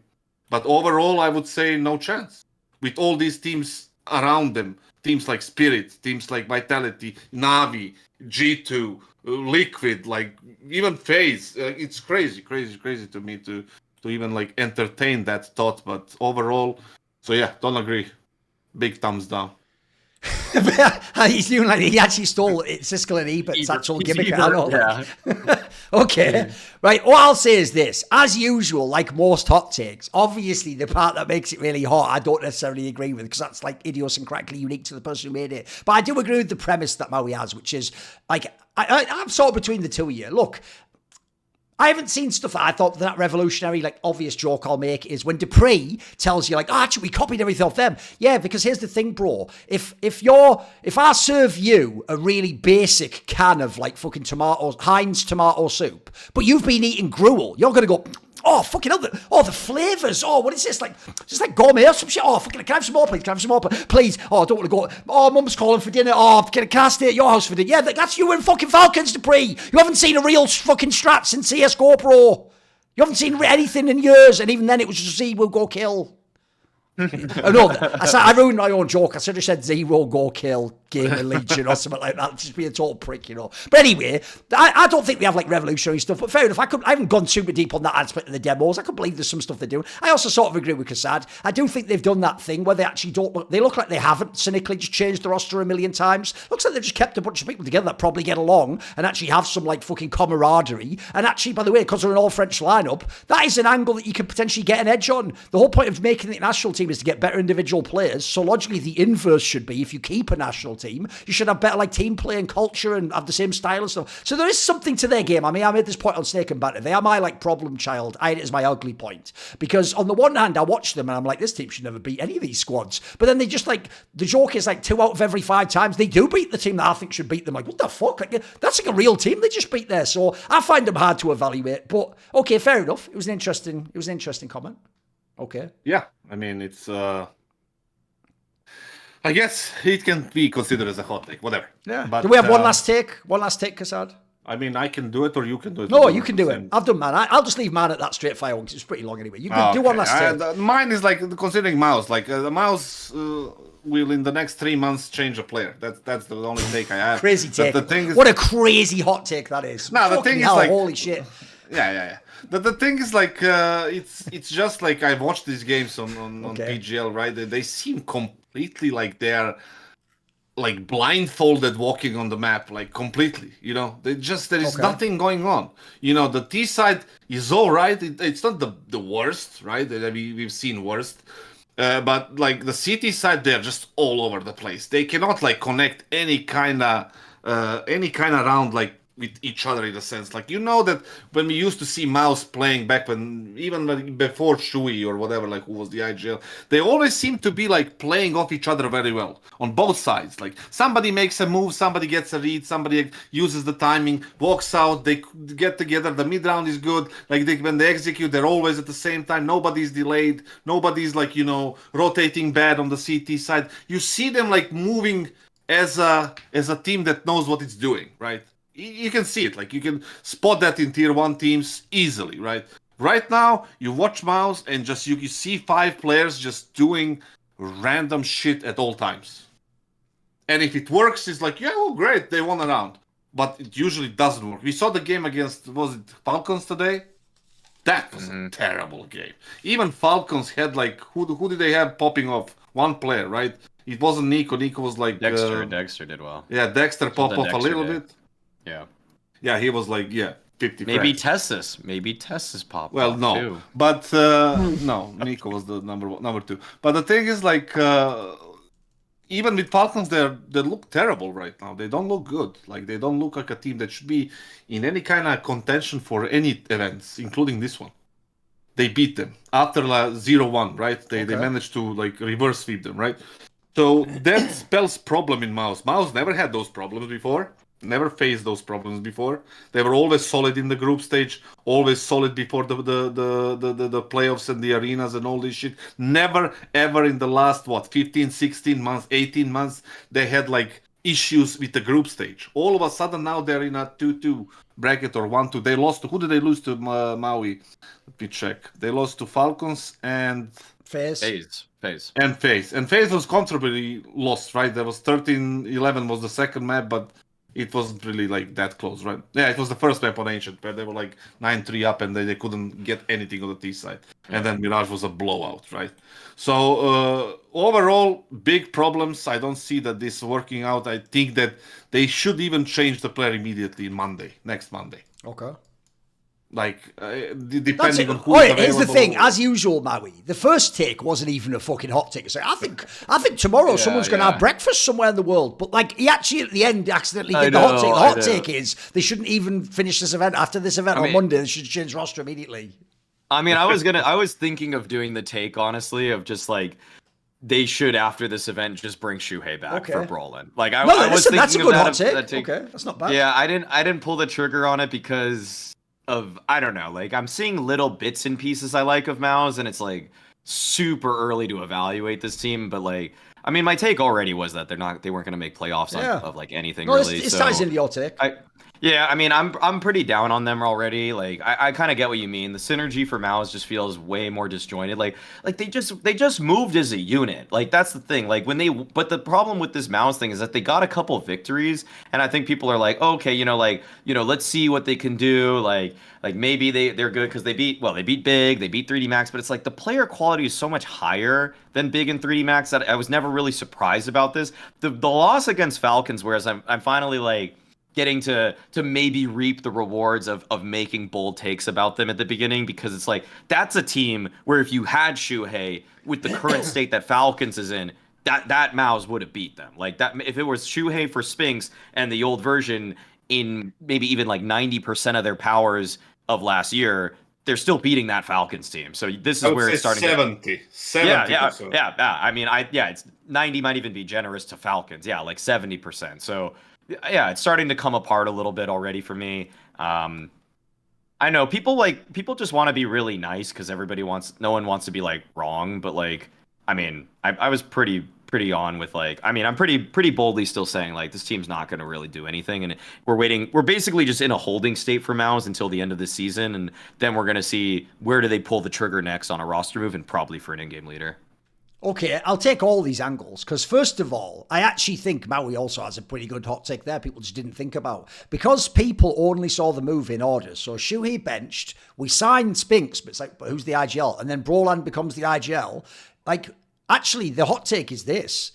[SPEAKER 2] But overall, I would say no chance. With all these teams around them, teams like Spirit, teams like Vitality, Navi, G2, Liquid, like even FaZe, it's crazy to me to even like entertain that thought. But overall, so yeah, don't agree. Big thumbs down.
[SPEAKER 1] he's doing like he actually stole Siskel and Ebert's actual gimmick. I know.
[SPEAKER 3] Yeah.
[SPEAKER 1] Okay. Right. What I'll say is this. As usual, like most hot takes, obviously the part that makes it really hot, I don't necessarily agree with because that's like idiosyncratically unique to the person who made it. But I do agree with the premise that Maui has, which is like, I'm sort of between the two of you. Look, I haven't seen stuff that I thought that revolutionary, like obvious joke I'll make is when Dupree tells you like, oh, actually we copied everything off them. Yeah, because here's the thing, bro. If I serve you a really basic can of like fucking Heinz tomato soup, but you've been eating gruel, you're gonna go, oh, fucking hell, the flavours. Oh, what is this? Like, just like gourmet or some shit. Oh, fucking, can I have some more, please? Can I have some more, please? Oh, I don't want to go. Oh, mum's calling for dinner. Oh, can I stay at your house for dinner? Yeah, that's you and fucking Falcons, Dupree. You haven't seen a real fucking strat since CSGO, bro. You haven't seen anything in years, and even then it was just Zero go kill. Oh, no, I ruined my own joke. I should have said Zero go kill Gamer Legion or something like that. Just be a total prick, But anyway, I don't think we have like revolutionary stuff. But fair enough, I haven't gone super deep on that aspect of the demos. I could believe there's some stuff they're doing. I also sort of agree with kassad. I do think they've done that thing where they actually they look like they haven't cynically just changed the roster a million times. Looks like they've just kept a bunch of people together that probably get along and actually have some like fucking camaraderie. And actually, by the way, because they're an all-French lineup, that is an angle that you could potentially get an edge on. The whole point of making the national team is to get better individual players. So logically, the inverse should be if you keep a national team, you should have better like team play and culture and have the same style and stuff. So there is something to their game. I mean, I made this point on Snake and Banter. They are my like problem child. I had it as my ugly point because on the one hand, I watch them and I'm like, this team should never beat any of these squads. But then they just like the joke is like 2 out of every 5 times they do beat the team that I think should beat them. Like, what the fuck? Like, that's like a real team they just beat there. So I find them hard to evaluate. But okay, fair enough. It was an interesting comment. Okay.
[SPEAKER 2] Yeah, I mean it's. I guess it can be considered as a hot take, whatever.
[SPEAKER 1] Yeah.
[SPEAKER 2] But,
[SPEAKER 1] do we have one last take? One last take, kassad?
[SPEAKER 2] I mean, I can do it or you can do it.
[SPEAKER 1] No, you can do it. I've done mine. I'll just leave mine at that straight fire one because it's pretty long anyway. You can do one last take.
[SPEAKER 2] Mine is like considering MOUZ. Like the MOUZ will in the next 3 months change a player. That's the only take I have.
[SPEAKER 1] Crazy take.
[SPEAKER 2] But the thing is,
[SPEAKER 1] what a crazy hot take that is.
[SPEAKER 2] No, the
[SPEAKER 1] Fucking
[SPEAKER 2] thing
[SPEAKER 1] hell,
[SPEAKER 2] is like
[SPEAKER 1] holy shit.
[SPEAKER 2] Yeah. The thing is like it's just like I've watched these games on PGL, right? They seem completely like they're like blindfolded walking on the map, like completely, there is nothing going on. The T side is all right. It's not the worst, right? We've seen worst. But like the CT side, they're just all over the place. They cannot like connect any kind of round like with each other in a sense. Like that when we used to see MOUZ playing back when even like before Shui or whatever, like who was the IGL, they always seem to be like playing off each other very well on both sides. Like somebody makes a move, somebody gets a read, somebody uses the timing, walks out, they get together, the mid round is good. Like when they execute, they're always at the same time. Nobody's delayed, nobody's like rotating bad on the CT side. You see them like moving as a team that knows what it's doing, right? You can see it. Like, you can spot that in tier 1 teams easily, right? Right now, you watch MOUZ and just you see 5 players just doing random shit at all times. And if it works, it's like, yeah, well, great, they won a round. But it usually doesn't work. We saw the game against, was it Falcons today? That was a terrible game. Even Falcons had like, who did they have popping off? One player, right? It wasn't Nico. Nico was like...
[SPEAKER 3] Dexter did well.
[SPEAKER 2] Yeah, Dexter popped off a little bit.
[SPEAKER 3] Yeah.
[SPEAKER 2] Yeah, he was like, 50
[SPEAKER 3] Maybe
[SPEAKER 2] frags.
[SPEAKER 3] TeSeS popped
[SPEAKER 2] Well,
[SPEAKER 3] off
[SPEAKER 2] no.
[SPEAKER 3] too.
[SPEAKER 2] But, no, Nico was the number 2. But the thing is, like... even with Falcons, they look terrible right now. They don't look good. Like, they don't look like a team that should be in any kind of contention for any events, including this one. They beat them after 0-1, right? They managed to like reverse sweep them, right? So that spells problem in MOUZ. MOUZ never had those problems before. Never faced those problems before. They were always solid in the group stage, always solid before the playoffs and the arenas and all this shit. Never ever in the last 15, 16 months, 18 months they had like issues with the group stage. All of a sudden now they're in a 2-2 bracket or 1-2. They lost to, who did they lose to? Maui. Let me check. They lost to Falcons and
[SPEAKER 1] FaZe.
[SPEAKER 2] And FaZe was comfortably lost, right? There was 13-11 was the second map, but it wasn't really like that close, right? Yeah, it was the first map on Ancient where they were like 9-3 up and they couldn't get anything on the T side. And then Mirage was a blowout, right? So overall, big problems. I don't see that this working out. I think that they should even change the player immediately next Monday.
[SPEAKER 1] Okay.
[SPEAKER 2] Like, depending on who's available.
[SPEAKER 1] Here's the thing, as usual, Maui, the first take wasn't even a fucking hot take. It's like, I think tomorrow someone's going to have breakfast somewhere in the world. But like, he actually at the end accidentally did the hot take. The hot take is they shouldn't even finish this event after this event on Monday. They should change roster immediately.
[SPEAKER 3] I mean, I was thinking of doing the take, honestly, of just like, they should, after this event, just bring Shuhei back for Brawlin. Like, I was thinking
[SPEAKER 1] that's a good hot
[SPEAKER 3] that
[SPEAKER 1] take. Okay, that's not bad.
[SPEAKER 3] Yeah, I didn't pull the trigger on it because of, I don't know, like, I'm seeing little bits and pieces I like of MOUZ, and it's like super early to evaluate this team. But like, I mean, my take already was that they weren't going to make playoffs of like anything really.
[SPEAKER 1] It ties into your take.
[SPEAKER 3] Yeah, I mean, I'm pretty down on them already. Like, I kind of get what you mean. The synergy for MOUZ just feels way more disjointed. Like they just moved as a unit. Like, that's the thing. Like, but the problem with this MOUZ thing is that they got a couple victories, and I think people are like, okay, let's see what they can do. Like maybe they're good because they beat Big, they beat 3D Max, but it's like the player quality is so much higher than Big and 3D Max that I was never really surprised about this. The loss against Falcons, whereas I'm finally like getting to maybe reap the rewards of making bold takes about them at the beginning, because it's like, that's a team where if you had Shuhei with the current state that Falcons is in, that MOUZ would have beat them. Like, that, if it was Shuhei for Spinks and the old version in maybe even like 90% of their powers of last year, they're still beating that Falcons team. So this is where it's starting
[SPEAKER 4] 70.
[SPEAKER 3] Yeah. I mean, it's 90 might even be generous to Falcons. Yeah, like 70%. So yeah, it's starting to come apart a little bit already for me. I know people just want to be really nice because no one wants to be like wrong, but like, I mean, I was pretty on with like, I mean, I'm pretty boldly still saying like, this team's not going to really do anything, and we're basically just in a holding state for MOUZ until the end of the season, and then we're going to see where do they pull the trigger next on a roster move, and probably for an in-game leader.
[SPEAKER 1] Okay, I'll take all these angles, because first of all, I actually think Maui also has a pretty good hot take there people just didn't think about. Because people only saw the move in order. So Shuhei benched, we signed Spinks, but it's like, but who's the IGL? And then Broland becomes the IGL. Like, actually, the hot take is this.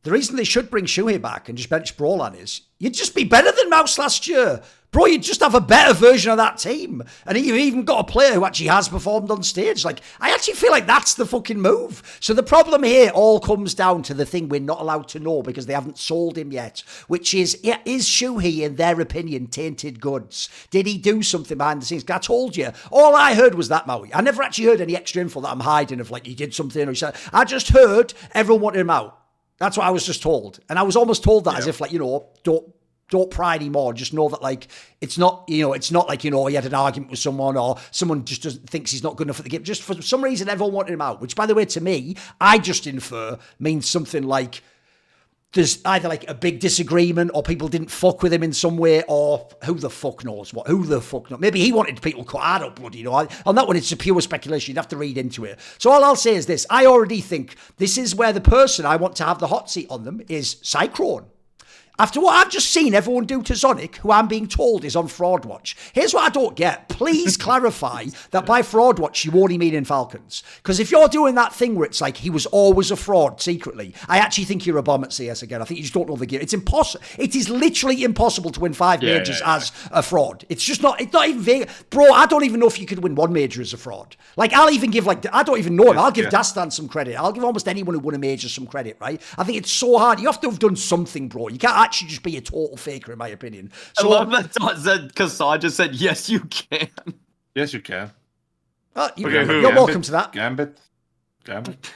[SPEAKER 1] The reason they should bring Shuhei back and just bench Broland is, you'd just be better than MOUZ last year. Bro, you'd just have a better version of that team. And you've even got a player who actually has performed on stage. Like, I actually feel like that's the fucking move. So the problem here all comes down to the thing we're not allowed to know because they haven't sold him yet, which is Shuhei, in their opinion, tainted goods? Did he do something behind the scenes? I told you, all I heard was that, Maui. I never actually heard any extra info that I'm hiding of, like, he did something or he said. I just heard everyone wanted him out. That's what I was just told. And I was almost told that as if, like, don't pry anymore. Just know that, like, it's not like, he had an argument with someone or someone just thinks he's not good enough at the game. Just for some reason, everyone wanted him out, which, by the way, to me, I just infer means something like, there's either like a big disagreement or people didn't fuck with him in some way, or who the fuck knows what, who the fuck knows. Maybe he wanted people cut. I don't bloody know. On that one, it's a pure speculation. You'd have to read into it. So all I'll say is this. I already think this is where the person I want to have the hot seat on them is Cyclone. After what I've just seen everyone do to Zonic, who I'm being told is on Fraud Watch, here's what I don't get. Please clarify that by Fraud Watch, you only mean in Falcons. Because if you're doing that thing where it's like he was always a fraud secretly, I actually think you're a bomb at CS again. I think you just don't know the game. It's impossible. It is literally impossible to win 5 majors as a fraud. It's just not, it's not even vague. Bro, I don't even know if you could win 1 major as a fraud. Like, I'll even give, like, I don't even know him. I'll give Dastan some credit. I'll give almost anyone who won a major some credit, right? I think it's so hard. You have to have done something, bro. You can't actually just be a total faker, in my opinion. So,
[SPEAKER 3] I love that kassad just said, yes, you can.
[SPEAKER 2] Yes, you can.
[SPEAKER 1] You're welcome to that.
[SPEAKER 2] Gambit.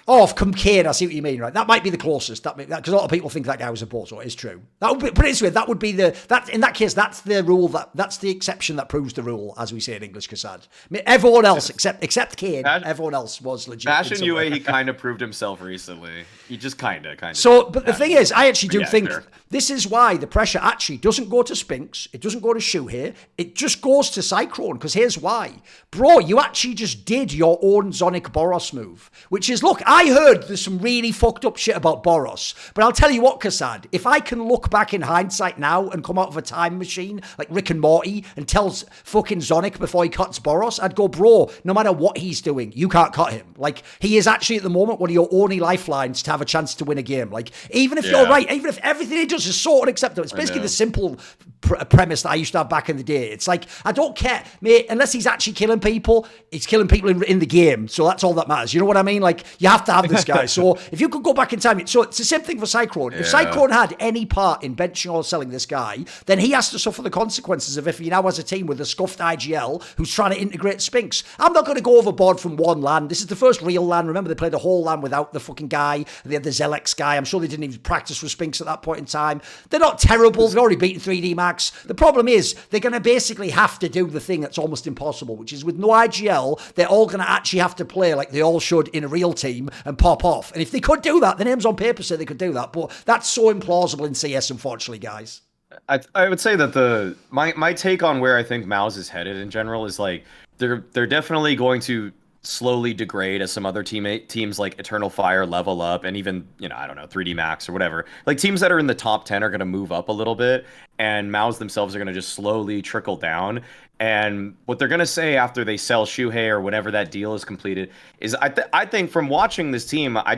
[SPEAKER 1] Oh, Kane, I see what you mean, right? That might be the closest. Because a lot of people think that guy was a Porto. It's true. That would be, put it this way, that would be in that case, that's the rule, that's the exception that proves the rule, as we say in English, kassad. I mean, everyone else, except Kane, everyone else was legit.
[SPEAKER 3] Fashion UA, he kind of proved himself recently. He just kind of.
[SPEAKER 1] So, but the thing is, I actually do think this is why the pressure actually doesn't go to Spinks, it doesn't go to Shuhei, it just goes to Cyclone, because here's why. Bro, you actually just did your own Zonic Boros move, which is, look, I heard there's some really fucked up shit about Boros, but I'll tell you what, kassad, if I can look back in hindsight now and come out of a time machine like Rick and Morty and tells fucking Zonic before he cuts Boros, I'd go, bro, no matter what he's doing, you can't cut him. Like, he is actually at the moment one of your only lifelines to have a chance to win a game. Like, even if you're right, even if everything he does is so unacceptable, it's basically the simple premise that I used to have back in the day. It's like, I don't care, mate, unless he's actually killing people, he's killing people in the game, so that's all that matters. You know what I mean? Like, you have to have this guy. So if you could go back in time, so it's the same thing for Cyclone. If Cyclone had any part in benching or selling this guy, then he has to suffer the consequences of if he now has a team with a scuffed IGL who's trying to integrate Spinks. I'm not going to go overboard from one LAN. This is the first real LAN. Remember, they played a whole LAN without the fucking guy. They had the Zelex guy. I'm sure they didn't even practice with Spinks at that point in time. They're not terrible. They've already beaten 3D Max. The problem is they're going to basically have to do the thing that's almost impossible, which is with no IGL, they're all going to actually have to play like they all should in a real team and pop off. And if they could do that, the names on paper say they could do that, but that's so implausible in CS, unfortunately, guys.
[SPEAKER 3] I would say that my take on where I think MOUZ is headed in general is like they're definitely going to slowly degrade as some other teams like Eternal Fire level up, and even, you know, I don't know, 3D Max or whatever. Like, teams that are in the top 10 are going to move up a little bit, and MOUZ themselves are going to just slowly trickle down. And what they're going to say after they sell Shuhei or whenever that deal is completed is, I think from watching this team, I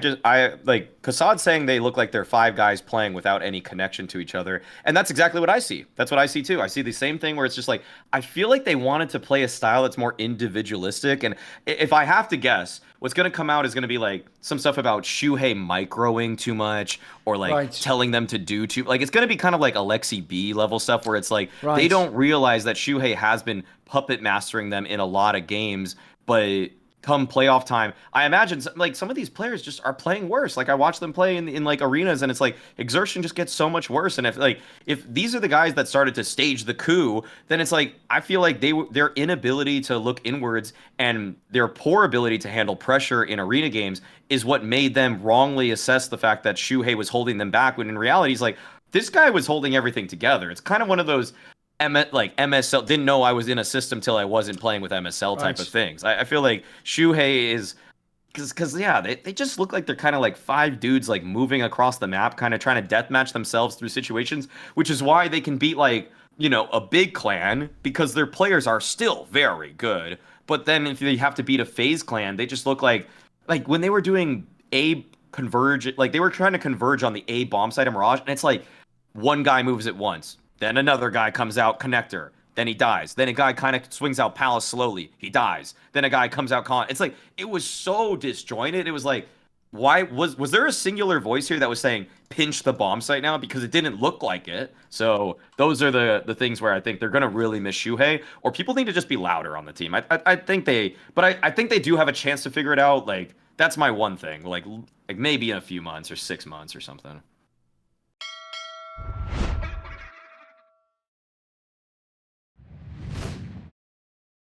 [SPEAKER 3] like kassad saying they look like they're 5 guys playing without any connection to each other. And that's exactly what I see. That's what I see too. I see the same thing where it's just like, I feel like they wanted to play a style that's more individualistic. And if I have to guess, what's going to come out is going to be like some stuff about Shuhei microing too much, or like telling them to do too, like, it's going to be kind of like Alexi B level stuff where it's like they don't realize that Shuhei has been puppet mastering them in a lot of games, but come playoff time, I imagine like some of these players just are playing worse. Like, I watch them play in like arenas, and it's like exertion just gets so much worse. And if these are the guys that started to stage the coup, then it's like, I feel like their inability to look inwards and their poor ability to handle pressure in arena games is what made them wrongly assess the fact that Shuhei was holding them back, when in reality he's like, this guy was holding everything together. It's kind of one of those like MSL, didn't know I was in a system till I wasn't playing with MSL type of things. I feel like Shuhei is, because they just look like they're kind of like 5 dudes like moving across the map, kind of trying to deathmatch themselves through situations, which is why they can beat, like, you know, a big clan, because their players are still very good. But then if they have to beat a FaZe clan, they just look like when they were doing A converge, like they were trying to converge on the A bomb site in Mirage, and it's like one guy moves it once, then another guy comes out connector, then he dies. Then a guy kind of swings out palace slowly, he dies. Then a guy comes out con. It's like, it was so disjointed. It was like, why was there a singular voice here that was saying pinch the bomb site now? Because it didn't look like it. So those are the things where I think they're gonna really miss Shuhei, or people need to just be louder on the team. I think they do have a chance to figure it out. Like, that's my one thing. Like maybe in a few months or 6 months or something.